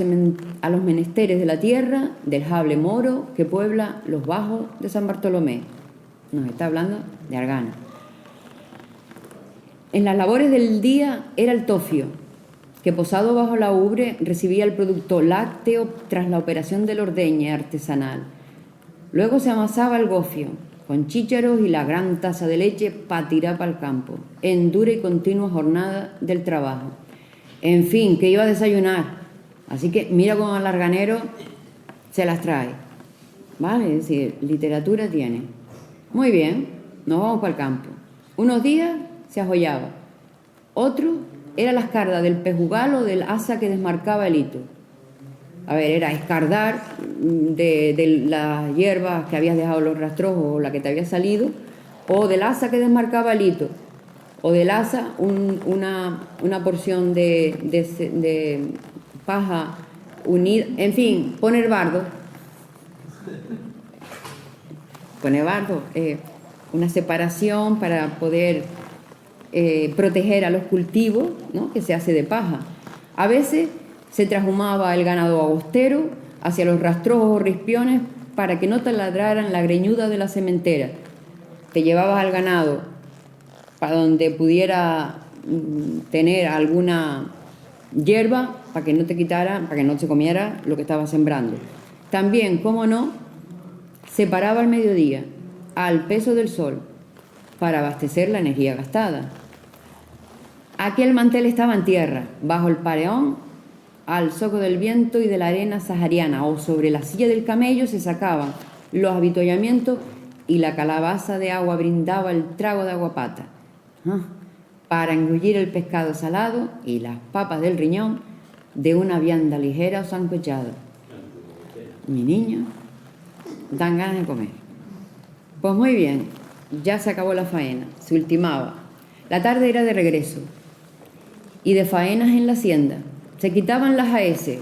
menesteres de la tierra, del jable moro que puebla los bajos de San Bartolomé. Nos está hablando de Argana. En las labores del día era el tofio, que posado bajo la ubre recibía el producto lácteo tras la operación del ordeñe artesanal. Luego se amasaba el gofio, con chícharos y la gran taza de leche para tirar para el campo, en dura y continua jornada del trabajo. En fin, que iba a desayunar, así que mira cómo el arganero se las trae, ¿vale? Es decir, literatura tiene. Muy bien, nos vamos para el campo. Unos días se ajollaba, otros era la escarda del pejugal o del asa que desmarcaba el hito. A ver, era escardar de las hierbas que habías dejado los rastrojos o la que te había salido, o del asa que desmarcaba el hito, o del asa una porción de paja unir, en fin, poner bardo. Poner bardo, una separación para poder proteger a los cultivos, ¿no?, que se hace de paja. A veces se trashumaba el ganado agostero hacia los rastrojos o rispiones para que no taladraran la greñuda de la sementera. Te llevabas al ganado para donde pudiera tener alguna hierba para que no te quitara, para que no se comiera lo que estaba sembrando. También, cómo no, se paraba al mediodía, al peso del sol, para abastecer la energía gastada. Aquel mantel estaba en tierra, bajo el pareón, al soco del viento y de la arena sahariana, o sobre la silla del camello se sacaban los avituallamientos y la calabaza de agua brindaba el trago de aguapata, para engullir el pescado salado y las papas del riñón de una vianda ligera o sancochada. Mi niño, dan ganas de comer. Pues muy bien, ya se acabó la faena, se ultimaba. La tarde era de regreso y de faenas en la hacienda. Se quitaban las aeses,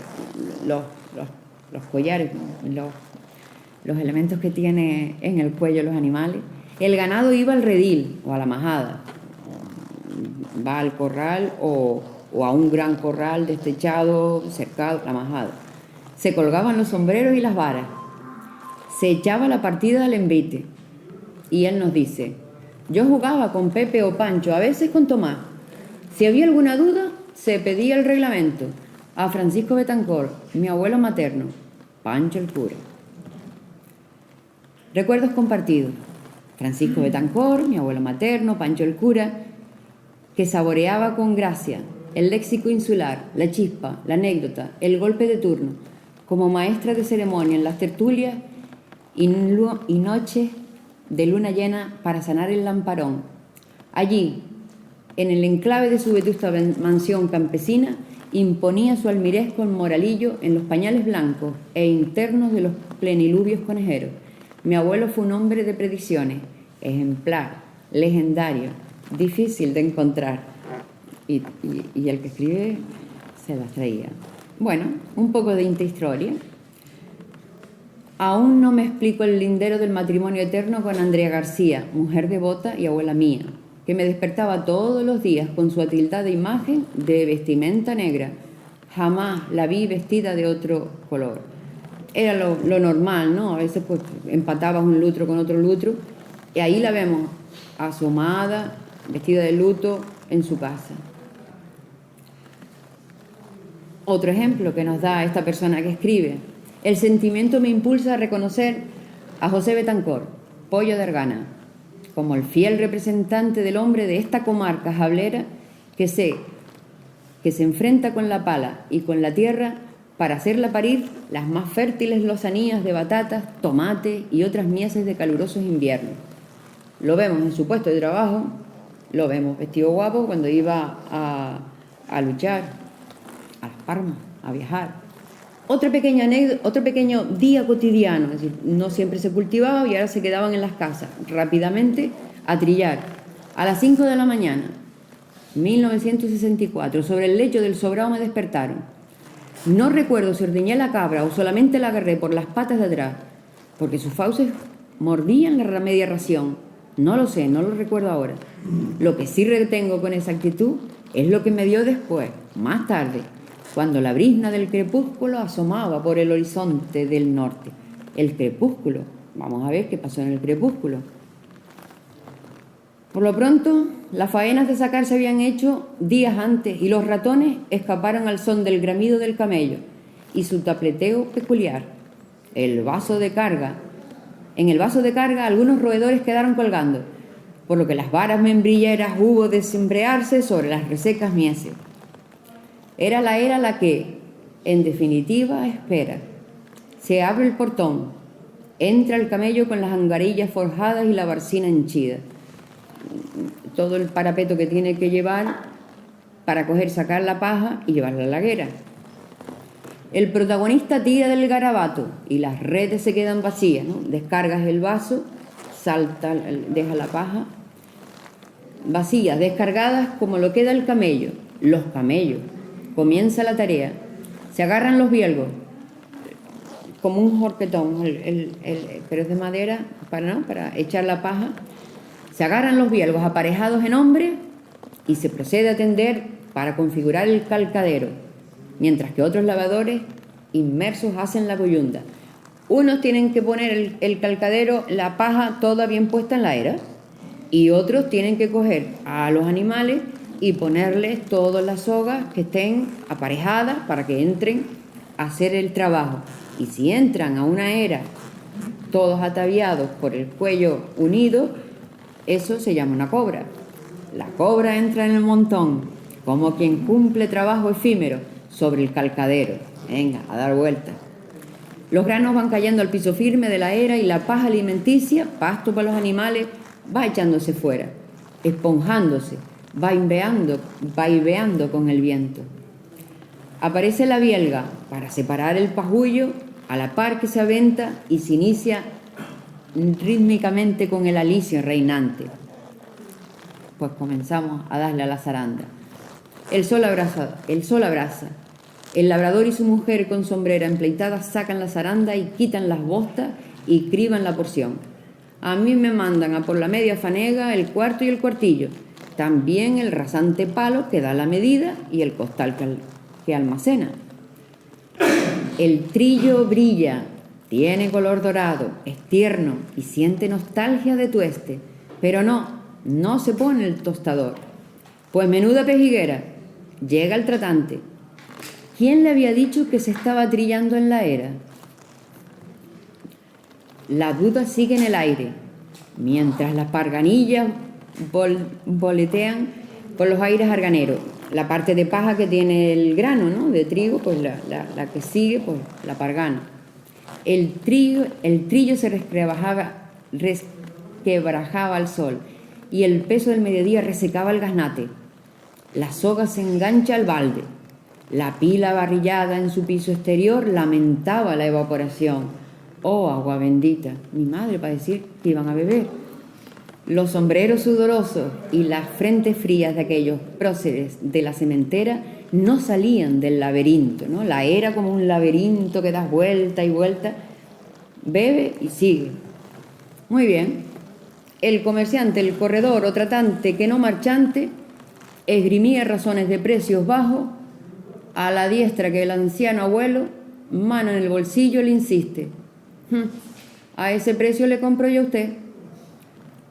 los collares, los elementos que tiene en el cuello los animales. El ganado iba al redil o a la majada, va al corral o a un gran corral destechado, cercado, la majada. Se colgaban los sombreros y las varas. Se echaba la partida al envite. Y él nos dice: yo jugaba con Pepe o Pancho, a veces con Tomás. Si había alguna duda, se pedía el reglamento a Francisco Betancor, mi abuelo materno, Pancho el cura. Recuerdos compartidos. Francisco Betancor, mi abuelo materno, Pancho el cura, que saboreaba con gracia el léxico insular, la chispa, la anécdota, el golpe de turno, como maestra de ceremonia en las tertulias y noches de luna llena para sanar el lamparón. Allí, en el enclave de su vetusta mansión campesina, imponía su almirez con moralillo en los pañales blancos e internos de los plenilubios conejeros. Mi abuelo fue un hombre de predicciones, ejemplar, legendario, difícil de encontrar. Y el que escribe se las traía. Bueno, un poco de intrahistoria. Aún no me explico el lindero del matrimonio eterno con Andrea García, mujer devota y abuela mía, que me despertaba todos los días con su atildada imagen de vestimenta negra. Jamás la vi vestida de otro color. Era lo normal, ¿no? A veces pues empatabas un lutro con otro lutro y ahí la vemos asomada, vestida de luto en su casa. Otro ejemplo que nos da esta persona que escribe: el sentimiento me impulsa a reconocer a José Betancor, Pollo de Argana, como el fiel representante del hombre de esta comarca jablera que se enfrenta con la pala y con la tierra para hacerla parir las más fértiles lozanías de batatas, tomate y otras mieses de calurosos inviernos. Lo vemos en su puesto de trabajo, lo vemos vestido guapo cuando iba a luchar, a Las Palmas, a viajar. Otro pequeño día cotidiano, es decir, no siempre se cultivaba y ahora se quedaban en las casas, rápidamente a trillar. A las 5 de la mañana, 1964, sobre el lecho del sobrado me despertaron. No recuerdo si ordeñé la cabra o solamente la agarré por las patas de atrás, porque sus fauces mordían la media ración. No lo sé, no lo recuerdo ahora. Lo que sí retengo con exactitud es lo que me dio después, más tarde, cuando la brizna del crepúsculo asomaba por el horizonte del norte. El crepúsculo. Vamos a ver qué pasó en el crepúsculo. Por lo pronto, las faenas de sacar se habían hecho días antes y los ratones escaparon al son del gramido del camello y su tapleteo peculiar. En el vaso de carga algunos roedores quedaron colgando, por lo que las varas membrilleras hubo de cimbrearse sobre las resecas mieses. Era la era la que, en definitiva, espera. Se abre el portón, entra el camello con las angarillas forjadas y la barcina henchida. Todo el parapeto que tiene que llevar para sacar la paja y llevarla a la laguera. El protagonista tira del garabato y las redes se quedan vacías, ¿no? Descargas el vaso, deja la paja vacías, descargadas como lo queda el camello. Los camellos. Comienza la tarea. Se agarran los bielgos, como un horquetón, pero es de madera para echar la paja. Se agarran los bielgos aparejados en hombres y se procede a tender para configurar el calcadero, mientras que otros labradores inmersos hacen la coyunda. Unos tienen que poner el calcadero, la paja toda bien puesta en la era, y otros tienen que coger a los animales y ponerles todas las sogas que estén aparejadas para que entren a hacer el trabajo. Y si entran a una era todos ataviados por el cuello unido, eso se llama una cobra. La cobra entra en el montón, como quien cumple trabajo efímero sobre el calcadero. Venga, a dar vueltas. Los granos van cayendo al piso firme de la era y la paja alimenticia, pasto para los animales, va echándose fuera, esponjándose, vaiveando con el viento. Aparece la bielga para separar el pajullo a la par que se aventa y se inicia rítmicamente con el alicio reinante. Pues comenzamos a darle a la zaranda. El sol abraza. El labrador y su mujer con sombrera empleitada sacan la zaranda y quitan las bostas y criban la porción. A mí me mandan a por la media fanega, el cuarto y el cuartillo. También el rasante palo que da la medida y el costal que almacena. El trillo brilla, tiene color dorado, es tierno y siente nostalgia de tueste, pero no se pone el tostador. Pues menuda pejiguera, llega el tratante. ¿Quién le había dicho que se estaba trillando en la era? La duda sigue en el aire, mientras las parganillas boletean por los aires arganeros. La parte de paja que tiene el grano, ¿no?, de trigo, pues la que sigue, pues la pargana. El trillo se resquebrajaba al sol y el peso del mediodía resecaba el gaznate. La soga se engancha al balde. La pila abarrillada en su piso exterior lamentaba la evaporación. Oh, agua bendita, mi madre para decir que iban a beber. Los sombreros sudorosos y las frentes frías de aquellos próceres de la cementera no salían del laberinto, ¿no? La era como un laberinto que das vuelta y vuelta, bebe y sigue. Muy bien. El comerciante, el corredor o tratante que no marchante esgrimía razones de precios bajos a la diestra que el anciano abuelo, mano en el bolsillo, le insiste. A ese precio le compro yo a usted.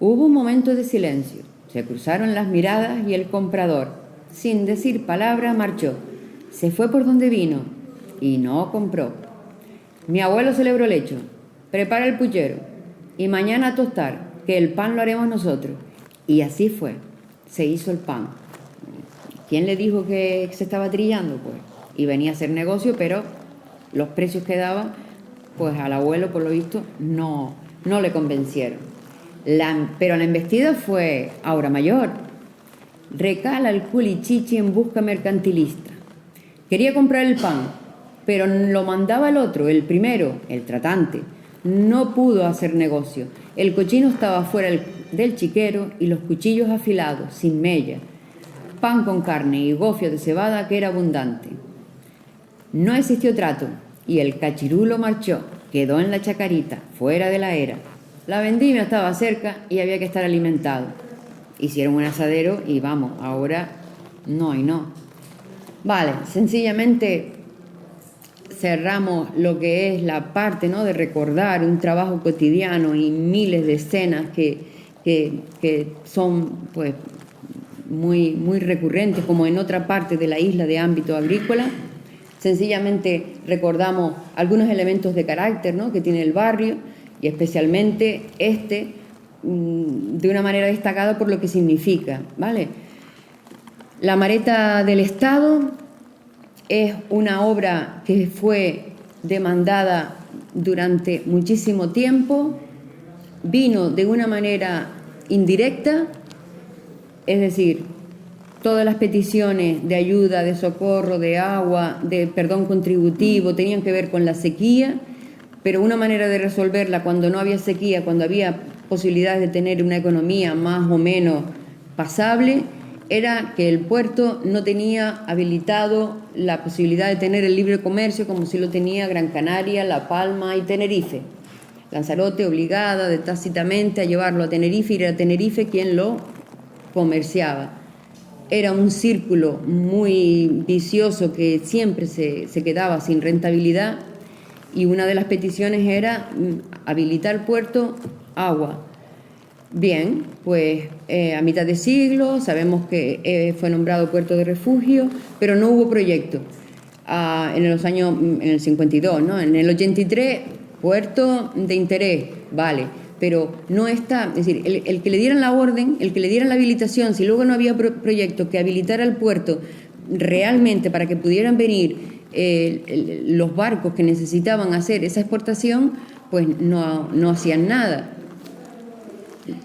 Hubo un momento de silencio. Se cruzaron las miradas y el comprador, sin decir palabra, marchó. Se fue por donde vino y no compró. Mi abuelo celebró el hecho. Prepara el puchero y mañana a tostar, que el pan lo haremos nosotros. Y así fue. Se hizo el pan. ¿Quién le dijo que se estaba trillando? Pues, y venía a hacer negocio, pero los precios que daba, pues al abuelo, por lo visto, no le convencieron. Pero la embestida fue ahora mayor. Recala el culichichi en busca mercantilista. Quería comprar el pan, pero lo mandaba el otro, el primero, el tratante. No pudo hacer negocio. El cochino estaba fuera del chiquero y los cuchillos afilados, sin mella. Pan con carne y gofio de cebada que era abundante. No existió trato y el cachirulo marchó, quedó en la chacarita, fuera de la era. La vendimia estaba cerca y había que estar alimentado. Hicieron un asadero y vamos, ahora no y no. Vale, sencillamente cerramos lo que es la parte, ¿no?, de recordar un trabajo cotidiano y miles de escenas que son pues muy recurrentes, como en otra parte de la isla de ámbito agrícola. Sencillamente recordamos algunos elementos de carácter, ¿no?, que tiene el barrio, y especialmente de una manera destacada por lo que significa, ¿vale? La Mareta del Estado es una obra que fue demandada durante muchísimo tiempo, vino de una manera indirecta, es decir, todas las peticiones de ayuda, de socorro, de agua, de perdón contributivo, tenían que ver con la sequía, pero una manera de resolverla cuando no había sequía, cuando había posibilidades de tener una economía más o menos pasable, era que el puerto no tenía habilitado la posibilidad de tener el libre comercio como si lo tenía Gran Canaria, La Palma y Tenerife. Lanzarote obligada tácitamente a llevarlo a Tenerife, y era Tenerife quien lo comerciaba. Era un círculo muy vicioso que siempre se quedaba sin rentabilidad, y una de las peticiones era habilitar puerto, agua. Bien, pues a mitad de siglo sabemos que fue nombrado puerto de refugio, pero no hubo proyecto. En el 52, ¿no? En el 83, puerto de interés, vale, pero no está, es decir, el que le dieran la orden, el que le dieran la habilitación, si luego no había proyecto que habilitara el puerto realmente para que pudieran venir los barcos que necesitaban hacer esa exportación, pues no hacían nada.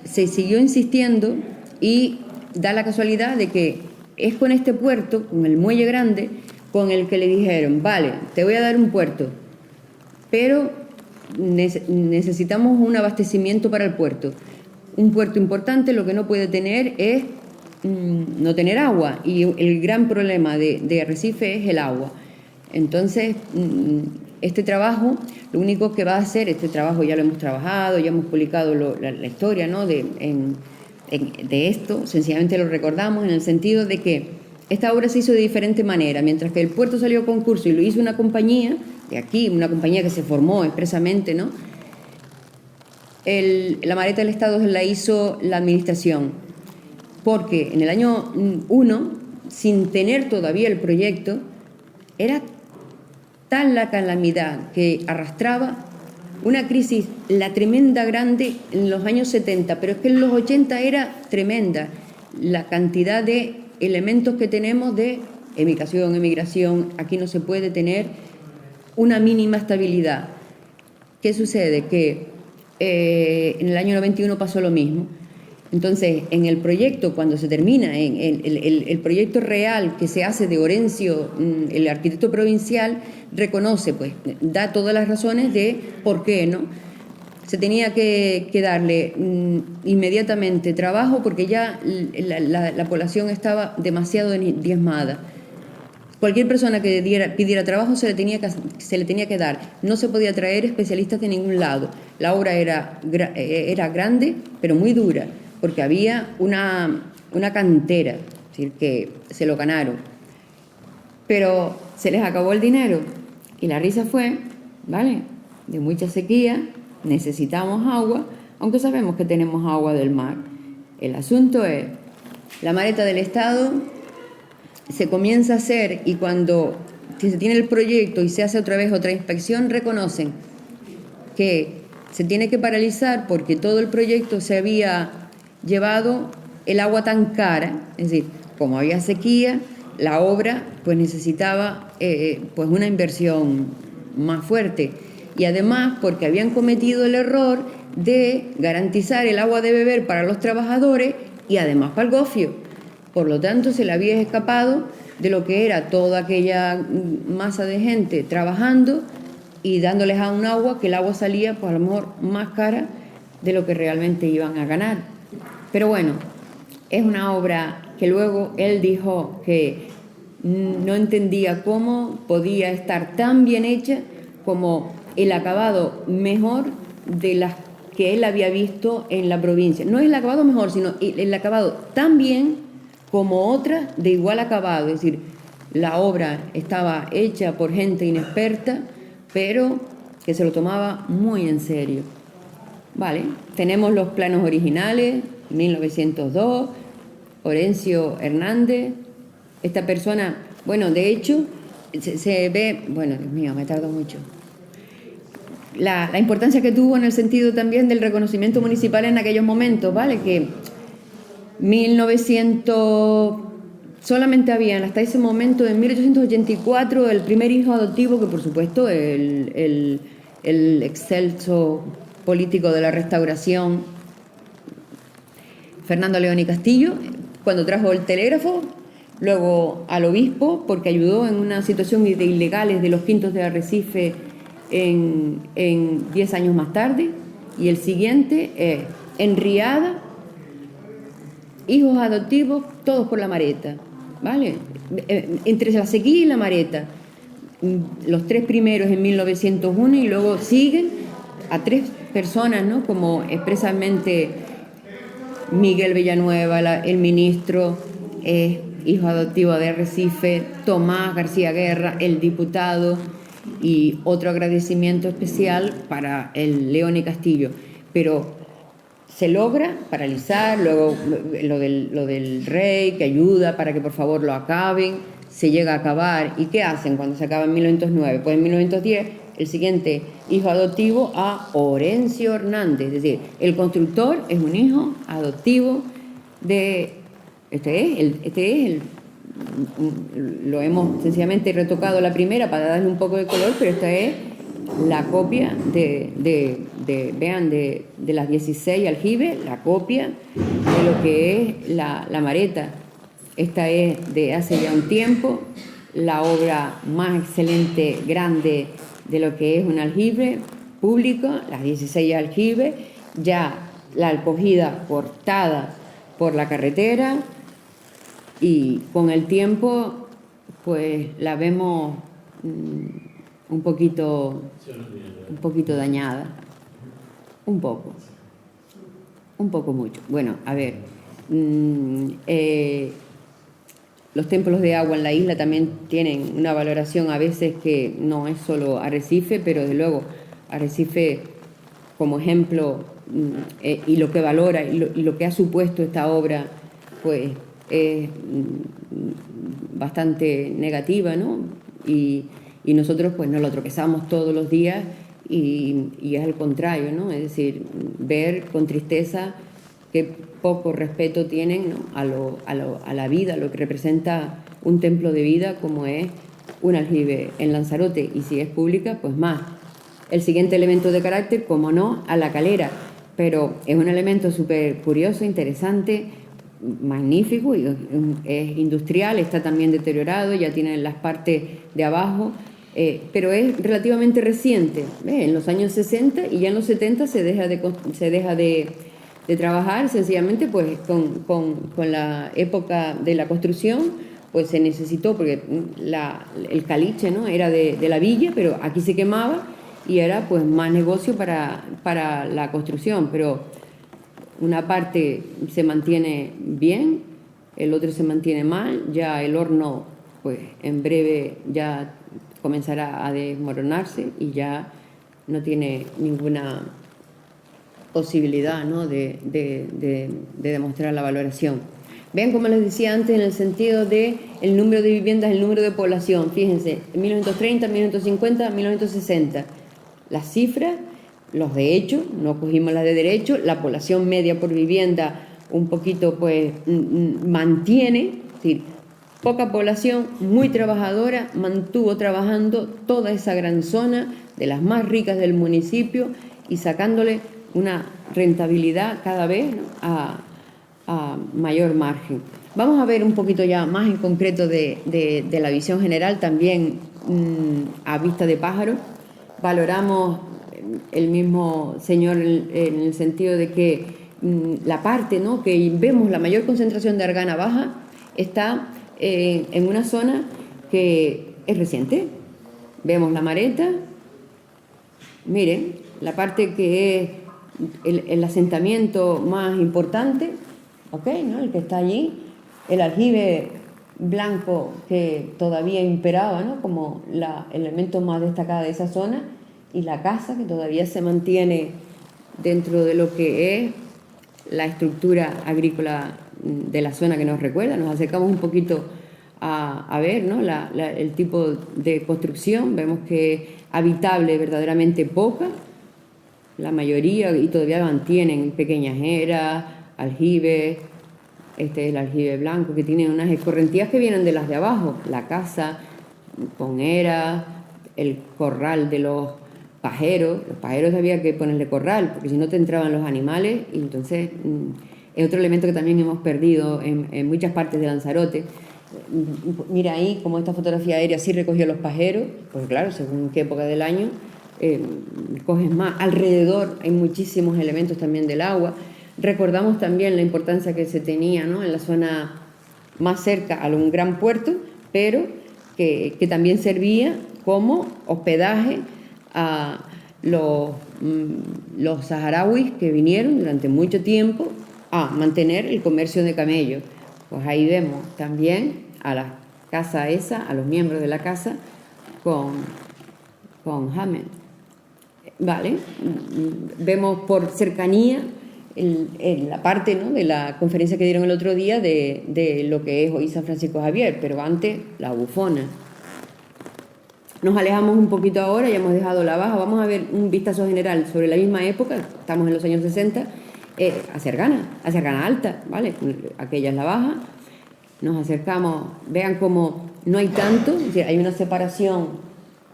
Se siguió insistiendo y da la casualidad de que es con este puerto, con el muelle grande, con el que le dijeron, vale, te voy a dar un puerto, pero necesitamos un abastecimiento para el puerto. Un puerto importante lo que no puede tener es no tener agua, y el gran problema de Arrecife es el agua. Entonces, este trabajo, lo único que va a hacer, este trabajo ya lo hemos trabajado, ya hemos publicado la historia, ¿no? de esto, sencillamente lo recordamos en el sentido de que esta obra se hizo de diferente manera. Mientras que el puerto salió a concurso y lo hizo una compañía de aquí, una compañía que se formó expresamente, ¿no? La maleta del Estado la hizo la administración, porque en el año 1, sin tener todavía el proyecto, era tal la calamidad que arrastraba una crisis, la tremenda grande en los años 70, pero es que en los 80 era tremenda la cantidad de elementos que tenemos de emigración, aquí no se puede tener una mínima estabilidad. ¿Qué sucede? Que en el año 91 pasó lo mismo. Entonces, en el proyecto, cuando se termina, en el proyecto real que se hace de Orencio, el arquitecto provincial, reconoce, pues, da todas las razones de por qué, ¿no? Se tenía que darle inmediatamente trabajo porque ya la población estaba demasiado diezmada. Cualquier persona que pidiera trabajo se le tenía que dar. No se podía traer especialistas de ningún lado. La obra era grande, pero muy dura, porque había una cantera, es decir, que se lo ganaron. Pero se les acabó el dinero y la risa fue, ¿vale?, de mucha sequía, necesitamos agua, aunque sabemos que tenemos agua del mar. El asunto es, la maleta del Estado se comienza a hacer, y cuando se tiene el proyecto y se hace otra vez otra inspección, reconocen que se tiene que paralizar porque todo el proyecto se había llevado el agua tan cara, es decir, como había sequía, la obra pues necesitaba pues una inversión más fuerte, y además porque habían cometido el error de garantizar el agua de beber para los trabajadores y además para el gofio. Por lo tanto, se le había escapado de lo que era toda aquella masa de gente trabajando y dándoles a un agua, que el agua salía pues a lo mejor más cara de lo que realmente iban a ganar. Pero bueno, es una obra que luego él dijo que no entendía cómo podía estar tan bien hecha como el acabado mejor de las que él había visto en la provincia. No es el acabado mejor, sino el acabado tan bien como otra de igual acabado. Es decir, la obra estaba hecha por gente inexperta, pero que se lo tomaba muy en serio. Vale, tenemos los planos originales, 1902, Orencio Hernández. Esta persona, bueno, de hecho, se ve, bueno, Dios mío, me tardo mucho. La importancia que tuvo en el sentido también del reconocimiento municipal en aquellos momentos, ¿vale? Que 1900, solamente habían hasta ese momento, en 1884, el primer hijo adoptivo, que por supuesto el excelso político de la Restauración, Fernando León y Castillo, cuando trajo el telégrafo, luego al obispo, porque ayudó en una situación de ilegales de los quintos de Arrecife en 10 años más tarde, y el siguiente, en Riada, hijos adoptivos, todos por la Mareta, ¿vale? Entre la sequía y la Mareta. Los 3 primeros en 1901 y luego siguen a 3 personas, ¿no? Como expresamente Miguel Villanueva, el ministro, hijo adoptivo de Arrecife, Tomás García Guerra, el diputado, y otro agradecimiento especial para el Leone Castillo. Pero se logra paralizar, luego lo del rey que ayuda para que por favor lo acaben, se llega a acabar. ¿Y qué hacen cuando se acaba en 1909? Pues en 1910 el siguiente hijo adoptivo a Orencio Hernández, es decir, el constructor es un hijo adoptivo de... lo hemos sencillamente retocado la primera para darle un poco de color, pero esta es la copia de las 16 aljibes, la copia de lo que es la Mareta. Esta es de hace ya un tiempo, la obra más excelente, grande, de lo que es un aljibe público, las 16 aljibes, ya la acogida cortada por la carretera, y con el tiempo pues la vemos un poquito dañada, un poco mucho. Bueno, a ver, los templos de agua en la isla también tienen una valoración a veces que no es solo Arrecife, pero desde luego Arrecife como ejemplo, y lo que valora y lo que ha supuesto esta obra, pues es bastante negativa, ¿no? Y nosotros pues nos lo tropezamos todos los días y es al contrario, ¿no? Es decir, ver con tristeza qué poco respeto tienen, ¿no? a la vida, a lo que representa un templo de vida como es un aljibe en Lanzarote, y si es pública, pues más. El siguiente elemento de carácter, como no, a la calera, pero es un elemento súper curioso, interesante, magnífico, y es industrial, está también deteriorado, ya tiene las partes de abajo, pero es relativamente reciente, en los años 60, y ya en los 70 se deja de trabajar, sencillamente pues con la época de la construcción, pues se necesitó, porque el caliche, ¿no? Era de la villa, pero aquí se quemaba y era pues más negocio para la construcción, pero una parte se mantiene bien, el otro se mantiene mal, ya el horno pues en breve ya comenzará a desmoronarse y ya no tiene ninguna posibilidad, ¿no? de demostrar la valoración. Vean, como les decía antes, en el sentido de el número de viviendas, el número de población. Fíjense, en 1930, 1950, 1960, las cifras, los de hecho, no cogimos las de derecho, la población media por vivienda un poquito pues mantiene, es decir, poca población, muy trabajadora, mantuvo trabajando toda esa gran zona de las más ricas del municipio y sacándole una rentabilidad cada vez, ¿no? a mayor margen. Vamos a ver un poquito ya más en concreto de la visión general, también a vista de pájaro. Valoramos el mismo señor en el sentido de que la parte, ¿no? que vemos la mayor concentración de argana baja está en una zona que es reciente. Vemos la Mareta, miren, la parte que es el asentamiento más importante, ¿ok? ¿no? El que está allí, el aljibe blanco que todavía imperaba, ¿no? como el elemento más destacado de esa zona, y la casa que todavía se mantiene dentro de lo que es la estructura agrícola de la zona que nos recuerda. Nos acercamos un poquito a ver, ¿no? el tipo de construcción. Vemos que habitable verdaderamente poca, la mayoría, y todavía mantienen pequeñas eras, aljibes. Este es el aljibe blanco, que tiene unas escorrentías que vienen de las de abajo, la casa con eras, el corral de los pajeros había que ponerle corral, porque si no te entraban los animales, y entonces es otro elemento que también hemos perdido en muchas partes de Lanzarote. Mira ahí como esta fotografía aérea sí recogió los pajeros, pues claro, según qué época del año coges más. Alrededor hay muchísimos elementos también del agua. Recordamos también la importancia que se tenía, ¿no?, en la zona más cerca a un gran puerto, pero que también servía como hospedaje a los saharauis que vinieron durante mucho tiempo a mantener el comercio de camellos. Pues ahí vemos también a la casa esa, a los miembros de la casa con Hamed. Vale, vemos por cercanía en la parte, ¿no?, de la conferencia que dieron el otro día de lo que es hoy San Francisco Javier, pero antes la Bufona. Nos alejamos un poquito ahora, ya hemos dejado la Baja, vamos a ver un vistazo general sobre la misma época, estamos en los años 60, hacia Argana Alta, ¿vale? Aquella es la Baja. Nos acercamos, vean cómo no hay tanto, es decir, hay una separación,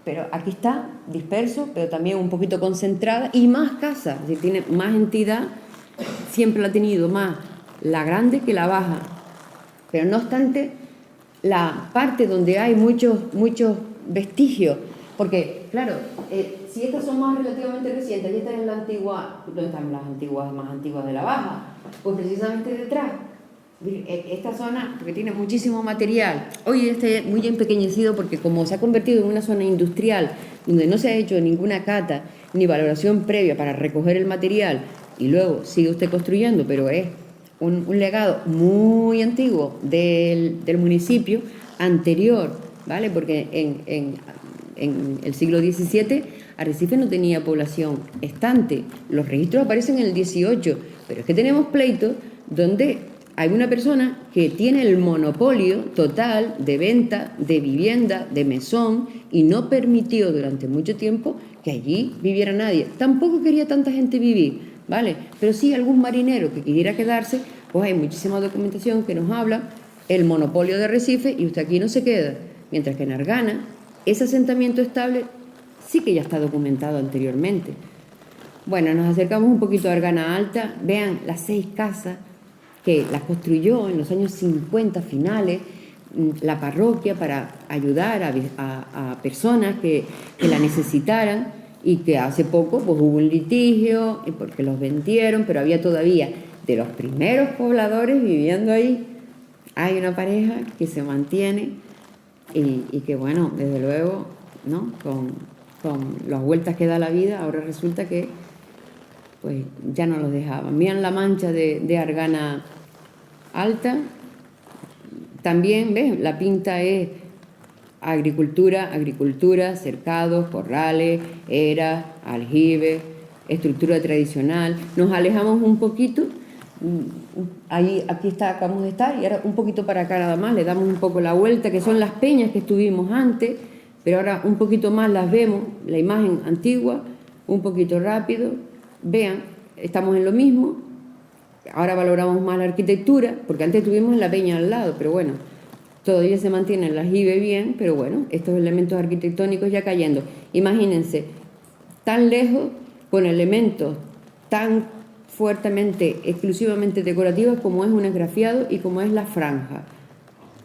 pero aquí está disperso, pero también un poquito concentrada, y más casas, es decir, tiene más entidad, siempre la ha tenido más la grande que la baja, pero no obstante, la parte donde hay muchos vestigios, porque claro, si estas son más relativamente recientes y estas en la antigua, ¿dónde están las antiguas, más antiguas de la baja? Pues precisamente detrás. Esta zona, porque tiene muchísimo material, hoy está muy empequeñecido porque como se ha convertido en una zona industrial donde no se ha hecho ninguna cata ni valoración previa para recoger el material y luego sigue usted construyendo, pero es un legado muy antiguo del municipio anterior, ¿vale? Porque en el siglo XVII Arrecife no tenía población estante, los registros aparecen en el XVIII, pero es que tenemos pleitos donde hay una persona que tiene el monopolio total de venta, de vivienda, de mesón y no permitió durante mucho tiempo que allí viviera nadie. Tampoco quería tanta gente vivir, ¿vale? Pero sí algún marinero que quisiera quedarse, pues hay muchísima documentación que nos habla el monopolio de Arrecife y usted aquí no se queda. Mientras que en Argana, ese asentamiento estable sí que ya está documentado anteriormente. Bueno, nos acercamos un poquito a Argana Alta, vean las 6 casas que las construyó en los años 50 finales la parroquia para ayudar a personas que la necesitaran y que hace poco pues hubo un litigio porque los vendieron, pero había todavía de los primeros pobladores viviendo ahí. Hay una pareja que se mantiene y que bueno, desde luego, ¿no?, con las vueltas que da la vida, ahora resulta que pues ya no los dejaban. Miren la mancha de Argana Alta, también, ¿ves? La pinta es agricultura, cercados, corrales, eras, aljibes, estructura tradicional. Nos alejamos un poquito, acabamos de estar, y ahora un poquito para acá nada más, le damos un poco la vuelta, que son las peñas que estuvimos antes, pero ahora un poquito más las vemos, la imagen antigua, un poquito rápido. Vean, estamos en lo mismo, ahora valoramos más la arquitectura, porque antes estuvimos en la peña al lado, pero bueno, todavía se mantiene el aljibe bien, pero bueno, estos elementos arquitectónicos ya cayendo. Imagínense, tan lejos, con elementos tan fuertemente, exclusivamente decorativos como es un esgrafiado y como es la franja,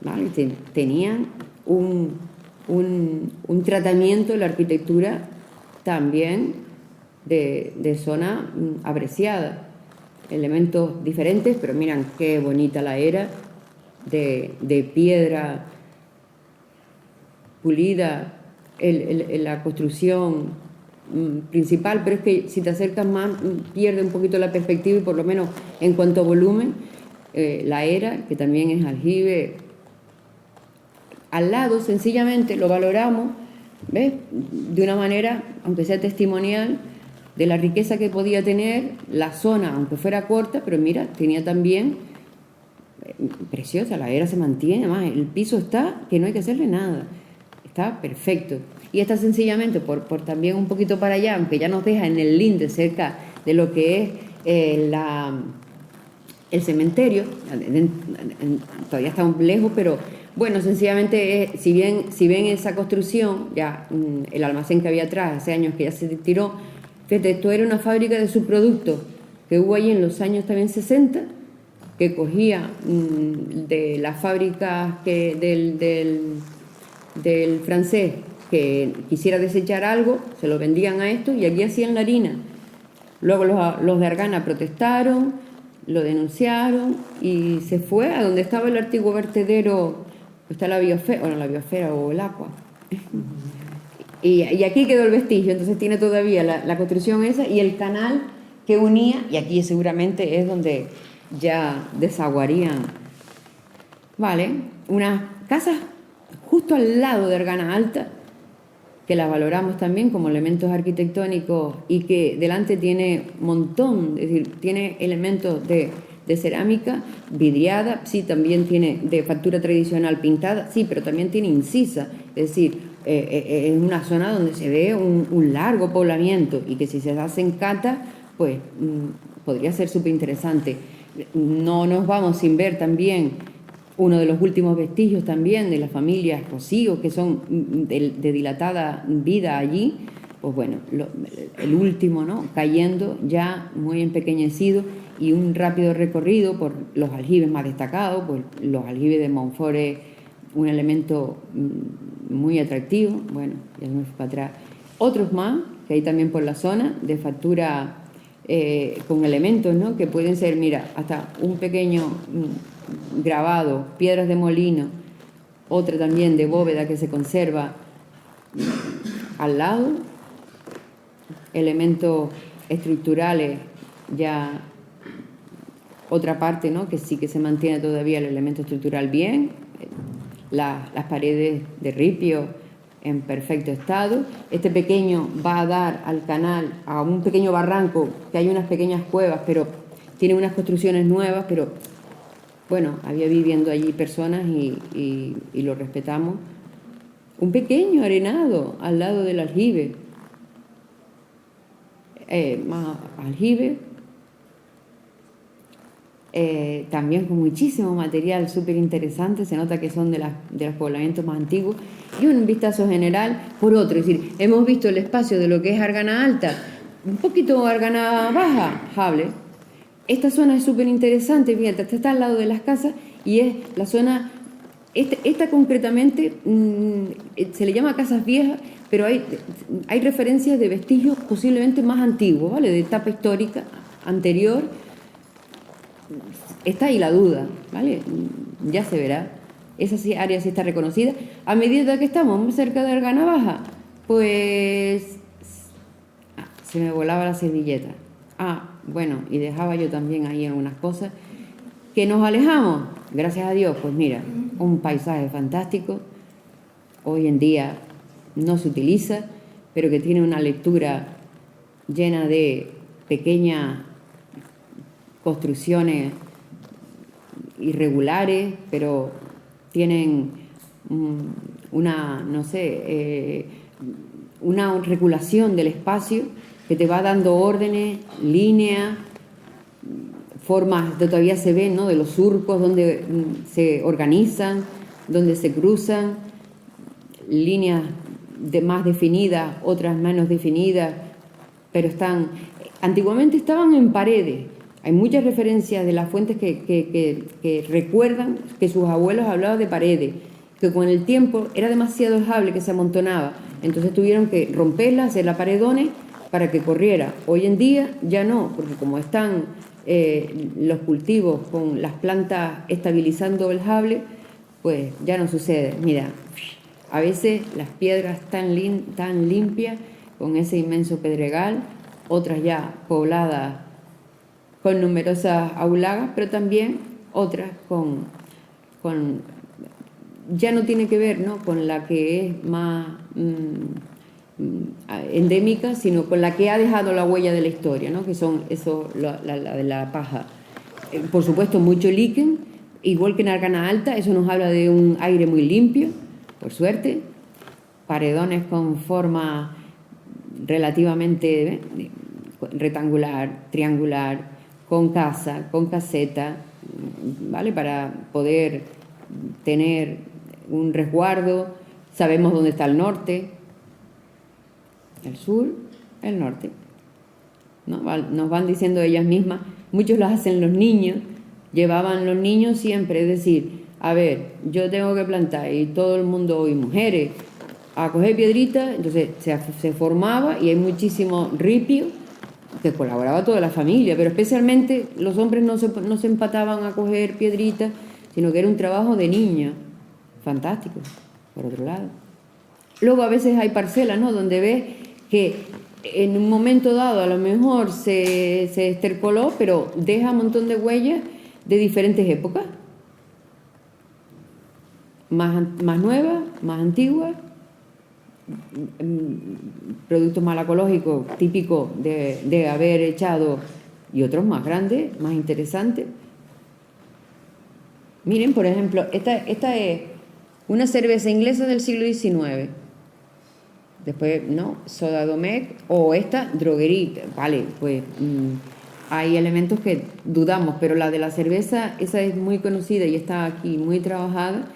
¿vale? Tenían un tratamiento de la arquitectura también de zona apreciada, elementos diferentes, pero miran qué bonita la era de piedra pulida, la construcción principal, pero es que si te acercas más pierde un poquito la perspectiva y por lo menos en cuanto a volumen, la era, que también es aljibe, al lado sencillamente lo valoramos, ¿ves?, de una manera, aunque sea testimonial, de la riqueza que podía tener la zona, aunque fuera corta, pero mira, tenía también preciosa, la era se mantiene, además el piso está, que no hay que hacerle nada, está perfecto. Y está sencillamente por también un poquito para allá, aunque ya nos deja en el linde cerca de lo que es el cementerio, todavía está lejos, pero bueno, sencillamente si ven esa construcción, ya el almacén que había atrás, hace años que ya se tiró, esto era una fábrica de subproductos que hubo ahí en los años también 60, que cogía de las fábricas del francés que quisiera desechar algo, se lo vendían a esto y aquí hacían la harina. Luego los de Argana protestaron, lo denunciaron y se fue a donde estaba el antiguo vertedero, está la biosfera o el agua. Y aquí quedó el vestigio, entonces tiene todavía la construcción esa y el canal que unía, y aquí seguramente es donde ya desaguarían, ¿vale? Unas casas justo al lado de Argana Alta, que las valoramos también como elementos arquitectónicos y que delante tiene un montón, es decir, tiene elementos de cerámica vidriada, sí, también tiene de factura tradicional pintada, sí, pero también tiene incisa, es decir, es una zona donde se ve un largo poblamiento y que si se hacen catas, pues podría ser súper interesante. No nos vamos sin ver también uno de los últimos vestigios también de las familias Rocío, que son de dilatada vida allí, pues bueno, el último, ¿no? Cayendo ya muy empequeñecido, y un rápido recorrido por los aljibes más destacados, pues los aljibes de Montfort es un elemento muy atractivo, bueno, ya me fui para atrás. Otros más, que hay también por la zona, de factura con elementos, ¿no? Que pueden ser, mira, hasta un pequeño grabado, piedras de molino, otra también de bóveda que se conserva al lado, elementos estructurales, ya otra parte, ¿no? Que sí que se mantiene todavía el elemento estructural bien, las paredes de ripio en perfecto estado. Este pequeño va a dar al canal, a un pequeño barranco, que hay unas pequeñas cuevas, pero tiene unas construcciones nuevas, pero bueno, había viviendo allí personas y lo respetamos. Un pequeño arenado al lado del aljibe, más aljibe, también con muchísimo material súper interesante, se nota que son de los poblamientos más antiguos, y un vistazo general por otro, es decir, hemos visto el espacio de lo que es Argana Alta, un poquito Argana Baja, Jable. Esta zona es súper interesante, fíjate, está al lado de las casas y es la zona, esta concretamente se le llama Casas Viejas, pero hay referencias de vestigios posiblemente más antiguos, ¿vale? De etapa histórica anterior. Está ahí la duda, ¿vale? Ya se verá. Esa área sí está reconocida. A medida que estamos muy cerca de Argana Baja, pues se me volaba la servilleta. Bueno, y dejaba yo también ahí algunas cosas. ¿Que nos alejamos? Gracias a Dios, pues mira, un paisaje fantástico. Hoy en día no se utiliza, pero que tiene una lectura llena de pequeñas construcciones irregulares, pero tienen una regulación del espacio que te va dando órdenes, líneas, formas que todavía se ven, ¿no? De los surcos donde se organizan, donde se cruzan, líneas más definidas, otras menos definidas, pero antiguamente estaban en paredes. Hay muchas referencias de las fuentes que recuerdan que sus abuelos hablaban de paredes, que con el tiempo era demasiado el sable que se amontonaba, entonces tuvieron que romperla, hacer las paredones para que corriera. Hoy en día ya no, porque como están los cultivos con las plantas estabilizando el sable, pues ya no sucede. Mira, a veces las piedras tan limpias, con ese inmenso pedregal, otras ya pobladas con numerosas aulagas, pero también otras con ya no tiene que ver, ¿no?, con la que es más endémica, sino con la que ha dejado la huella de la historia, ¿no?, que son la de la paja. Por supuesto, mucho líquen, igual que en Argana Alta, eso nos habla de un aire muy limpio, por suerte, paredones con forma relativamente rectangular, triangular, con casa, con caseta, ¿vale?, para poder tener un resguardo. Sabemos dónde está el norte, el sur, el norte, ¿no? Nos van diciendo ellas mismas, muchos lo hacen los niños, llevaban los niños siempre, es decir, a ver, yo tengo que plantar y todo el mundo, y mujeres, a coger piedritas, entonces se formaba y hay muchísimo ripio, que colaboraba toda la familia, pero especialmente los hombres no se empataban a coger piedritas, sino que era un trabajo de niña, fantástico, por otro lado. Luego a veces hay parcelas, ¿no?, donde ves que en un momento dado a lo mejor se estercoló, pero deja un montón de huellas de diferentes épocas, más nuevas, más antiguas, productos malacológicos típicos de haber echado, y otros más grandes, más interesantes. Miren, por ejemplo, esta es una cerveza inglesa del siglo XIX. Después, ¿no?, Soda Domecq, o esta, Droguerie. Vale, pues hay elementos que dudamos, pero la de la cerveza, esa es muy conocida y está aquí muy trabajada,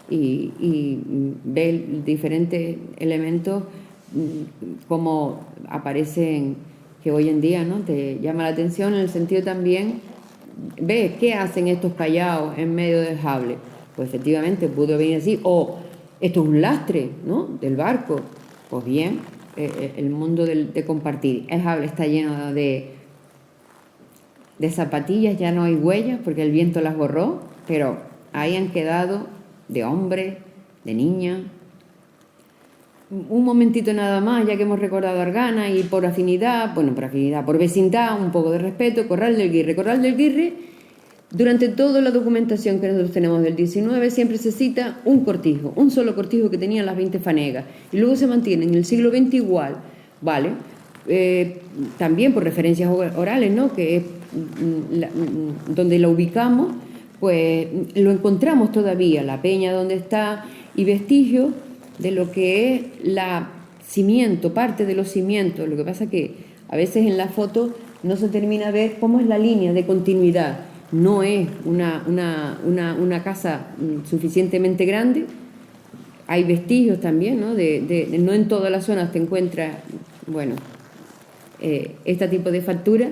y ve diferentes elementos como aparecen, que hoy en día, ¿no?, te llama la atención en el sentido también, ves qué hacen estos callados en medio del Jable. Pues efectivamente pudo venir así, o esto es un lastre, ¿no?, del barco. Pues bien, el mundo de compartir. El Jable está lleno de zapatillas, ya no hay huellas porque el viento las borró, pero ahí han quedado de hombre, de niña. Un momentito nada más, ya que hemos recordado Argana, y por afinidad, por vecindad, un poco de respeto, Corral del Guirre. Corral del Guirre, durante toda la documentación que nosotros tenemos del 19, siempre se cita un cortijo, un solo cortijo que tenían las 20 fanegas, y luego se mantiene en el siglo XX igual, ¿vale? También por referencias orales, ¿no?, que es donde la ubicamos, pues lo encontramos todavía, la peña donde está, y vestigios de lo que es la cimiento, parte de los cimientos. Lo que pasa que a veces en la foto no se termina de ver cómo es la línea de continuidad. No es una casa suficientemente grande. Hay vestigios también, ¿no?, no en todas las zonas te encuentras, bueno, este tipo de factura.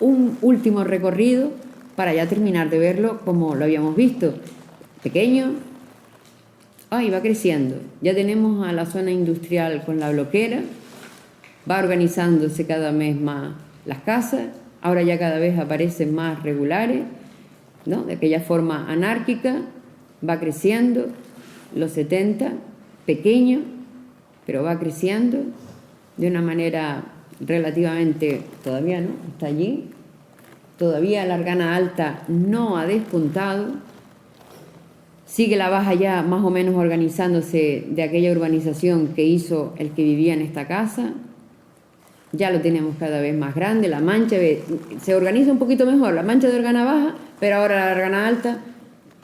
Un último recorrido para ya terminar de verlo como lo habíamos visto. Pequeño, va creciendo. Ya tenemos a la zona industrial con la bloquera, va organizándose cada mes más las casas, ahora ya cada vez aparecen más regulares, ¿no?, de aquella forma anárquica, va creciendo. Los 70, pequeño, pero va creciendo de una manera relativamente, todavía no, está allí. Todavía la Argana Alta no ha despuntado. Sigue la Baja ya más o menos organizándose de aquella urbanización que hizo el que vivía en esta casa. Ya lo tenemos cada vez más grande. La Mancha se organiza un poquito mejor, la Mancha de Argana Baja, pero ahora la Argana Alta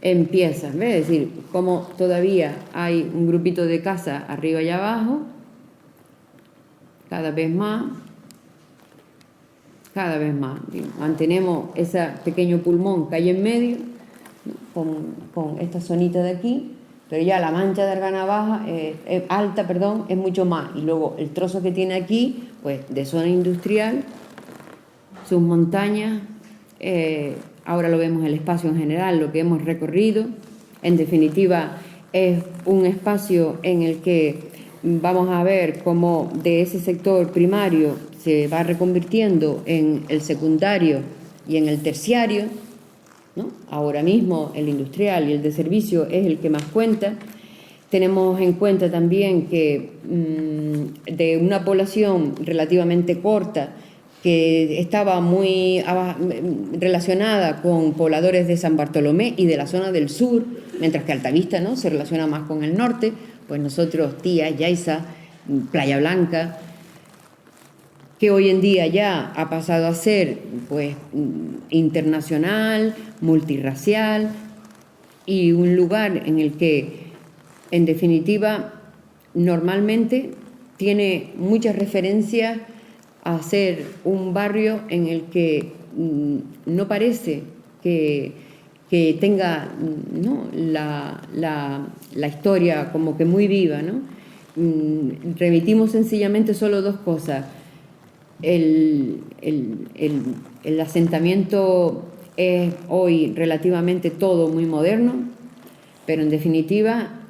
empieza. ¿Ves? Es decir, como todavía hay un grupito de casas arriba y abajo, cada vez más. Mantenemos ese pequeño pulmón que hay en medio, ¿no?, con esta zonita de aquí, pero ya la Mancha de Argana Baja, Alta, perdón, es mucho más. Y luego el trozo que tiene aquí, pues de zona industrial, sus montañas, ahora lo vemos el espacio en general, lo que hemos recorrido. En definitiva, es un espacio en el que vamos a ver cómo de ese sector primario se va reconvirtiendo en el secundario y en el terciario, ¿no? Ahora mismo el industrial y el de servicio es el que más cuenta. Tenemos en cuenta también que de una población relativamente corta que estaba muy relacionada con pobladores de San Bartolomé y de la zona del sur, mientras que Altavista, ¿no?, se relaciona más con el norte, pues nosotros, Tía, Yaiza, Playa Blanca, que hoy en día ya ha pasado a ser, pues, internacional, multirracial, y un lugar en el que, en definitiva, normalmente tiene muchas referencias a ser un barrio en el que no parece que tenga, ¿no?, la historia como que muy viva, ¿no? Remitimos sencillamente solo dos cosas. El asentamiento es hoy relativamente todo muy moderno, pero en definitiva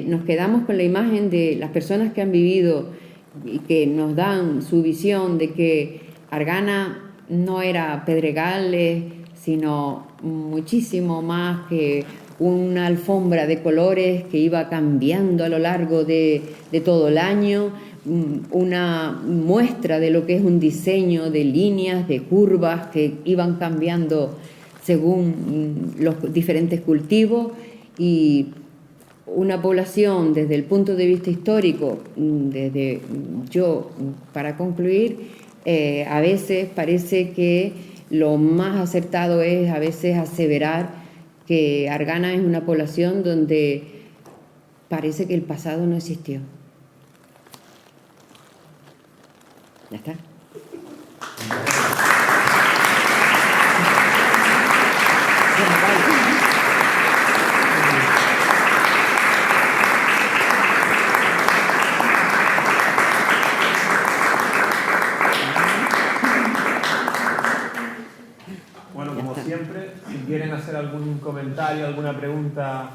nos quedamos con la imagen de las personas que han vivido y que nos dan su visión de que Argana no era pedregales, sino muchísimo más que una alfombra de colores que iba cambiando a lo largo de todo el año, una muestra de lo que es un diseño de líneas, de curvas que iban cambiando según los diferentes cultivos, y una población desde el punto de vista histórico, para concluir, a veces parece que lo más aceptado es a veces aseverar que Argana es una población donde parece que el pasado no existió. Ya está. Bueno, como siempre, si quieren hacer algún comentario, alguna pregunta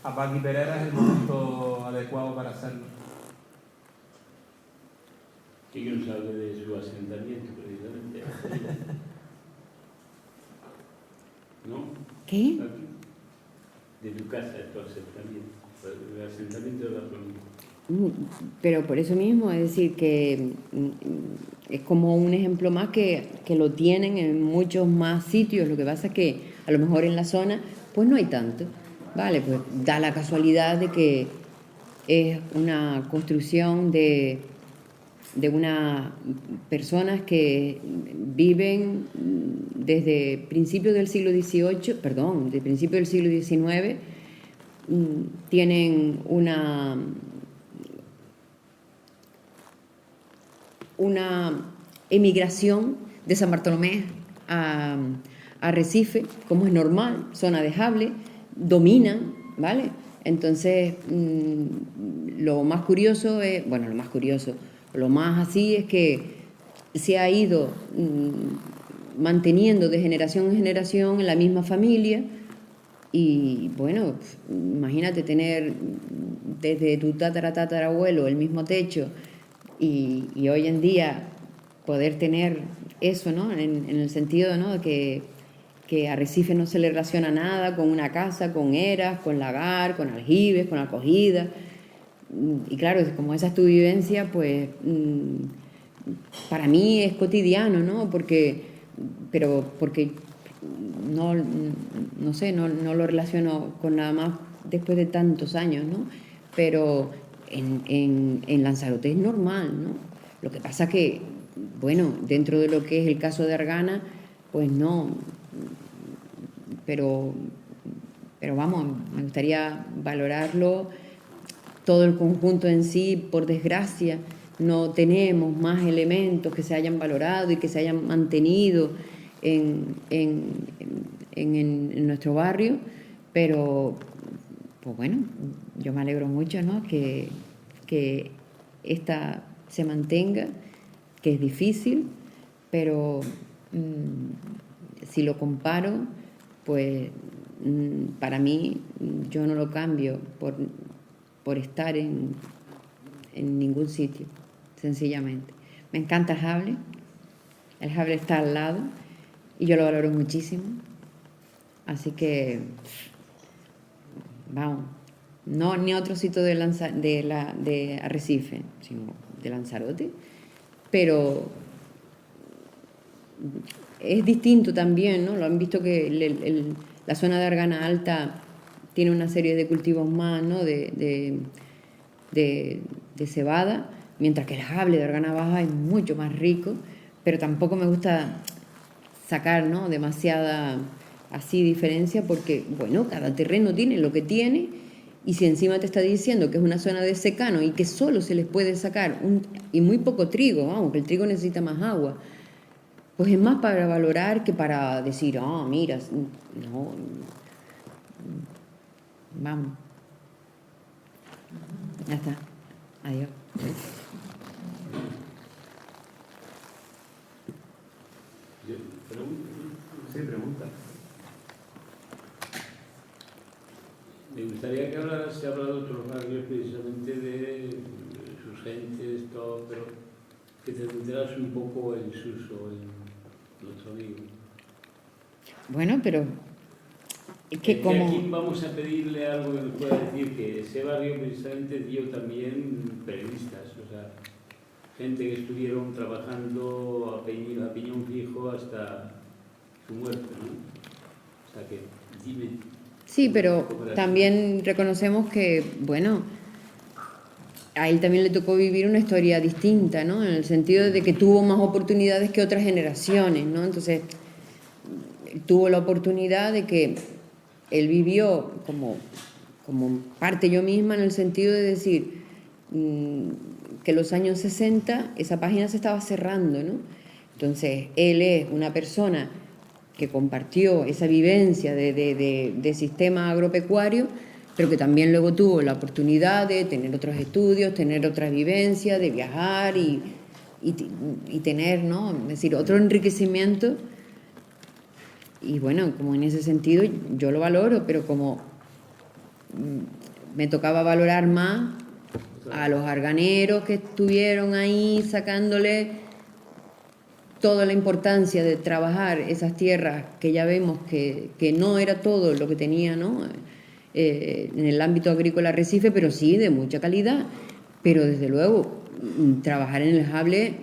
a Paqui Perera, es el momento adecuado para hacerlo. Que nos hable de su asentamiento, precisamente. ¿No? ¿Qué? De tu casa, de tu asentamiento. El asentamiento de la familia. Pero por eso mismo, es decir, que es como un ejemplo más que lo tienen en muchos más sitios. Lo que pasa es que a lo mejor en la zona pues no hay tanto, ¿vale? Pues da la casualidad de que es una construcción de unas personas que viven desde principios del siglo XVIII, perdón, de principios del siglo XIX, tienen una emigración de San Bartolomé a Arrecife, como es normal, zona dejable, dominan, ¿vale? Entonces, lo más curioso es, bueno, lo más así es que se ha ido manteniendo de generación en generación en la misma familia. Y bueno, imagínate tener desde tu tatarabuelo el mismo techo, y hoy en día poder tener eso, ¿no? En el sentido, ¿no?, que Arrecife no se le relaciona nada con una casa, con eras, con lagar, con aljibes, con acogida. Y claro, como esa es tu vivencia, pues para mí es cotidiano, ¿no? Porque no sé, no lo relaciono con nada más después de tantos años, ¿no? Pero en Lanzarote es normal, ¿no? Lo que pasa que, bueno, dentro de lo que es el caso de Argana, pues no, pero vamos, me gustaría valorarlo todo el conjunto en sí. Por desgracia, no tenemos más elementos que se hayan valorado y que se hayan mantenido en nuestro barrio, pero pues bueno, yo me alegro mucho, ¿no?, que esta se mantenga, que es difícil, pero si lo comparo, pues para mí yo no lo cambio por estar en ningún sitio, sencillamente. Me encanta el Jable está al lado y yo lo valoro muchísimo, así que vamos, no ni otro sitio de Arrecife, sino de Lanzarote, pero es distinto también, ¿no? Lo han visto que la zona de Argana Alta tiene una serie de cultivos más, ¿no?, de cebada, mientras que el Jable de Argana Baja es mucho más rico, pero tampoco me gusta sacar, ¿no?, demasiada así diferencia, porque bueno, cada terreno tiene lo que tiene, y si encima te está diciendo que es una zona de secano y que solo se les puede sacar y muy poco trigo, vamos, que el trigo necesita más agua, pues es más para valorar que para decir, mira, no, vamos, ya está, adiós. Sí, pregunta. Me gustaría que se hablara de otros barrios, precisamente de sus gentes, todo, pero que te enteras un poco el Suso, el otro amigo. Bueno, pero es que como... Aquí vamos a pedirle algo que nos pueda decir, que ese barrio precisamente dio también periodistas, o sea, gente que estuvieron trabajando a piñón fijo hasta su muerte, ¿no? O sea que, dime. Sí, pero también reconocemos que, bueno, a él también le tocó vivir una historia distinta, ¿no? En el sentido de que tuvo más oportunidades que otras generaciones, ¿no? Entonces, tuvo la oportunidad de que él vivió como parte yo misma, en el sentido de decir que en los años 60 esa página se estaba cerrando, ¿no? Entonces, él es una persona que compartió esa vivencia de sistema agropecuario, pero que también luego tuvo la oportunidad de tener otros estudios, tener otras vivencias, de viajar y tener, ¿no? Es decir, otro enriquecimiento. Y bueno, como en ese sentido yo lo valoro, pero como me tocaba valorar más a los arganeros que estuvieron ahí sacándole toda la importancia de trabajar esas tierras que ya vemos que no era todo lo que tenía, ¿no? En el ámbito agrícola Arrecife, pero sí de mucha calidad. Pero desde luego trabajar en el sable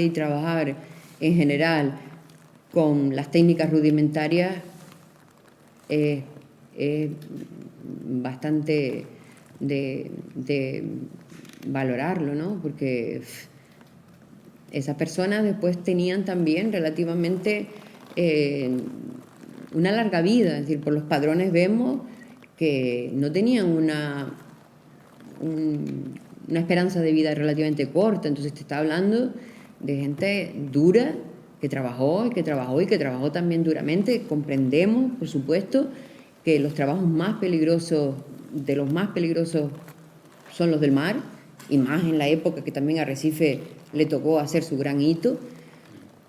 y trabajar en general con las técnicas rudimentarias es bastante de valorarlo, ¿no? Porque esas personas después tenían también relativamente una larga vida, es decir, por los padrones vemos que no tenían una esperanza de vida relativamente corta, entonces te está hablando de gente dura que trabajó también duramente. Comprendemos, por supuesto, que los trabajos más peligrosos, de los más peligrosos, son los del mar, y más en la época que también a Arrecife le tocó hacer su gran hito,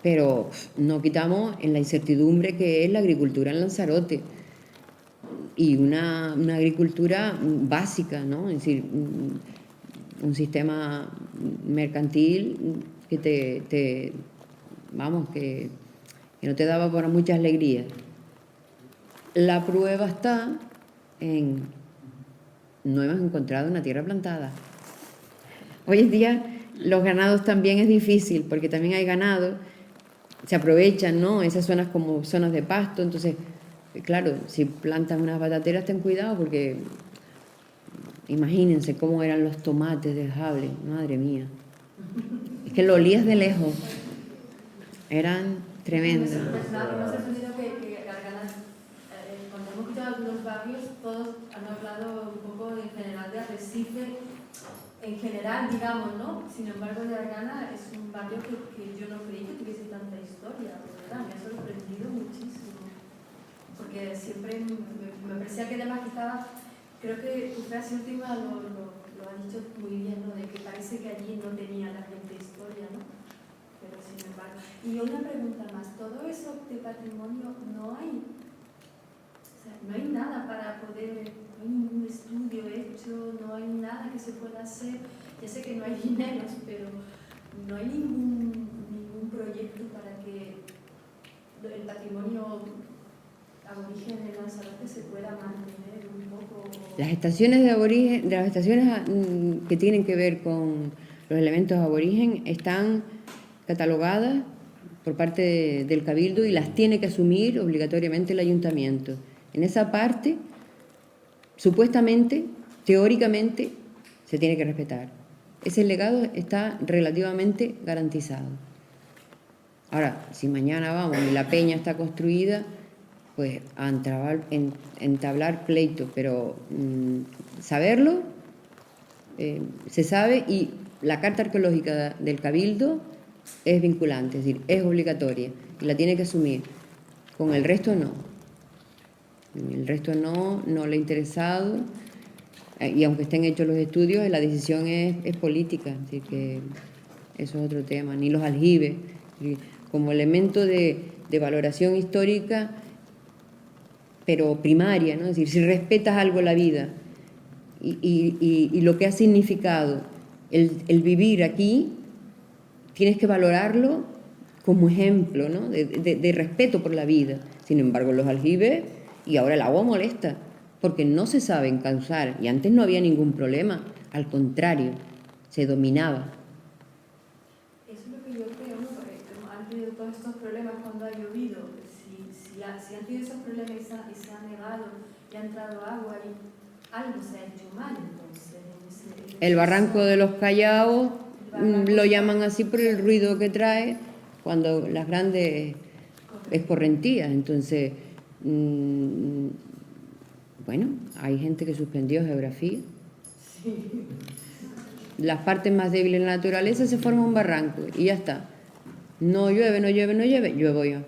pero no quitamos en la incertidumbre que es la agricultura en Lanzarote, y una agricultura básica, ¿no? Es decir, un sistema mercantil que que no te daba para muchas alegrías. La prueba está en no hemos encontrado una tierra plantada. Hoy en día los ganados también es difícil, porque también hay ganado, se aprovechan, ¿no? Esas zonas como zonas de pasto, entonces, claro, si plantan unas batateras ten cuidado, porque imagínense cómo eran los tomates del sable, madre mía. Es que lo olías de lejos. Eran tremendos. Hemos entendido que cuando hemos escuchado los barrios, todos han hablado un poco en general de Arrecife, en general, digamos, ¿no? Sin embargo, de Argana es un barrio que yo no creí que tuviese tanta historia, de verdad, me ha sorprendido muchísimo. Porque siempre me parecía que además que estaba, creo que tu frase última lo ha dicho muy bien, ¿no? De que parece que allí no tenía la gente historia, ¿no? Pero sin embargo. Y una pregunta más, todo eso de patrimonio no hay, o sea, no hay nada para poder, no hay ningún estudio hecho, no hay nada que se pueda hacer. Ya sé que no hay dineros, pero no hay ningún proyecto para que el patrimonio aborigen de Lanzarote se pueda mantener un poco. Las estaciones de aborigen, las estaciones que tienen que ver con los elementos aborigen están catalogadas por parte del Cabildo y las tiene que asumir obligatoriamente el ayuntamiento. En esa parte, supuestamente, teóricamente, se tiene que respetar. Ese legado está relativamente garantizado. Ahora, si mañana vamos y la peña está construida, pues a entablar pleito, pero saberlo, se sabe, y la Carta Arqueológica del Cabildo es vinculante, es decir, es obligatoria y la tiene que asumir. Con el resto no. El resto no le ha interesado, y aunque estén hechos los estudios, la decisión es política, así que eso es otro tema. Ni los aljibes, como elemento de valoración histórica, pero primaria, ¿no? Es decir, si respetas algo la vida y lo que ha significado el vivir aquí, tienes que valorarlo como ejemplo, ¿no? de respeto por la vida. Sin embargo, los aljibes, y ahora el agua molesta, porque no se sabe encauzar, y antes no había ningún problema, al contrario, se dominaba. Eso es lo que yo creo, ¿no? Porque han tenido todos estos problemas cuando ha llovido. Si han tenido esos problemas y se ha negado y ha entrado agua, y algo se ha hecho mal, entonces. El barranco de los Callaos lo llaman así por el ruido que trae cuando las grandes escorrentías. Entonces, bueno, hay gente que suspendió geografía. Las partes más débiles de la naturaleza se forma un barranco y ya está. No llueve, no llueve, no llueve, lluevo yo.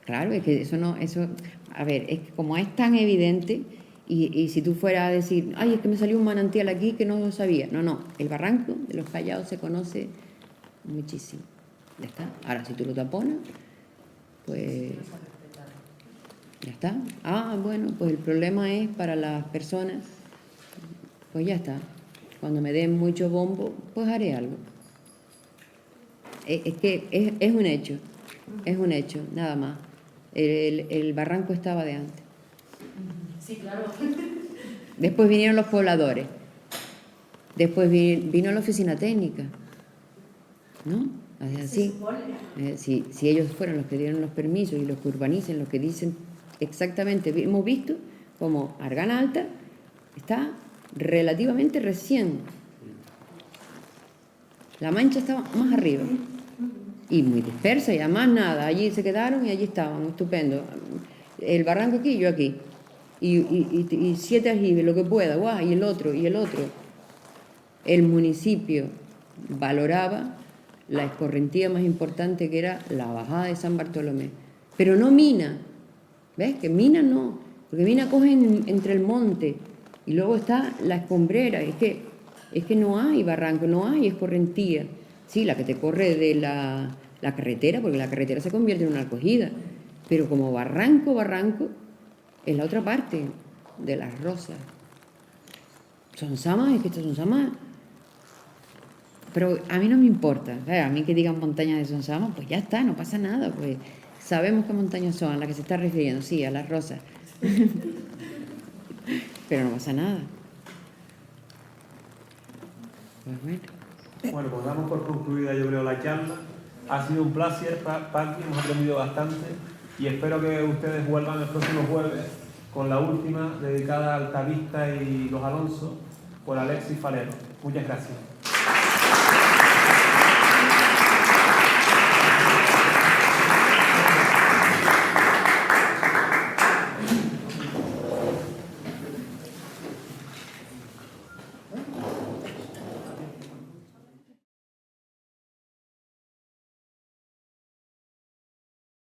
Claro, es que eso no, eso, a ver, es que como es tan evidente, y si tú fueras a decir, ay, es que me salió un manantial aquí que no lo sabía. No, el barranco de los Callaos se conoce muchísimo. Ya está. Ahora, si tú lo taponas, pues ya está. Ah, bueno, pues el problema es para las personas, pues ya está. Cuando me den mucho bombo, pues haré algo. Es que es un hecho, nada más. El barranco estaba de antes. Sí, claro. Después vinieron los pobladores. Después vino la oficina técnica. ¿No? Así. Si ellos fueron los que dieron los permisos y los que urbanicen, los que dicen exactamente, hemos visto como Argana Alta está relativamente recién. La Mancha estaba más arriba y muy dispersa y además nada, allí se quedaron y allí estaban, estupendo. El barranco aquí, yo aquí. Y 7 aljibes, lo que pueda, guau, y el otro. El municipio valoraba la escorrentía más importante, que era la bajada de San Bartolomé. Pero no mina. ¿Ves? Que mina no. Porque mina coge entre el monte. Y luego está la escombrera. Es que no hay barranco, no hay escorrentía. Sí, la que te corre de la carretera, porque la carretera se convierte en una acogida. Pero como barranco, es la otra parte de las Rosas. Sonsama, es que estas Sonsama. Pero a mí no me importa. A mí que digan montañas de Sonsama, pues ya está, no pasa nada. Pues sabemos qué montañas son a las que se está refiriendo, sí, a las Rosas. Pero no pasa nada. Pues bueno. Bueno, pues damos por concluida, yo creo, la charla. Ha sido un placer, Paqui, hemos aprendido bastante y espero que ustedes vuelvan el próximo jueves con la última dedicada a Altavista y Los Alonso por Alexis Falero. Muchas gracias.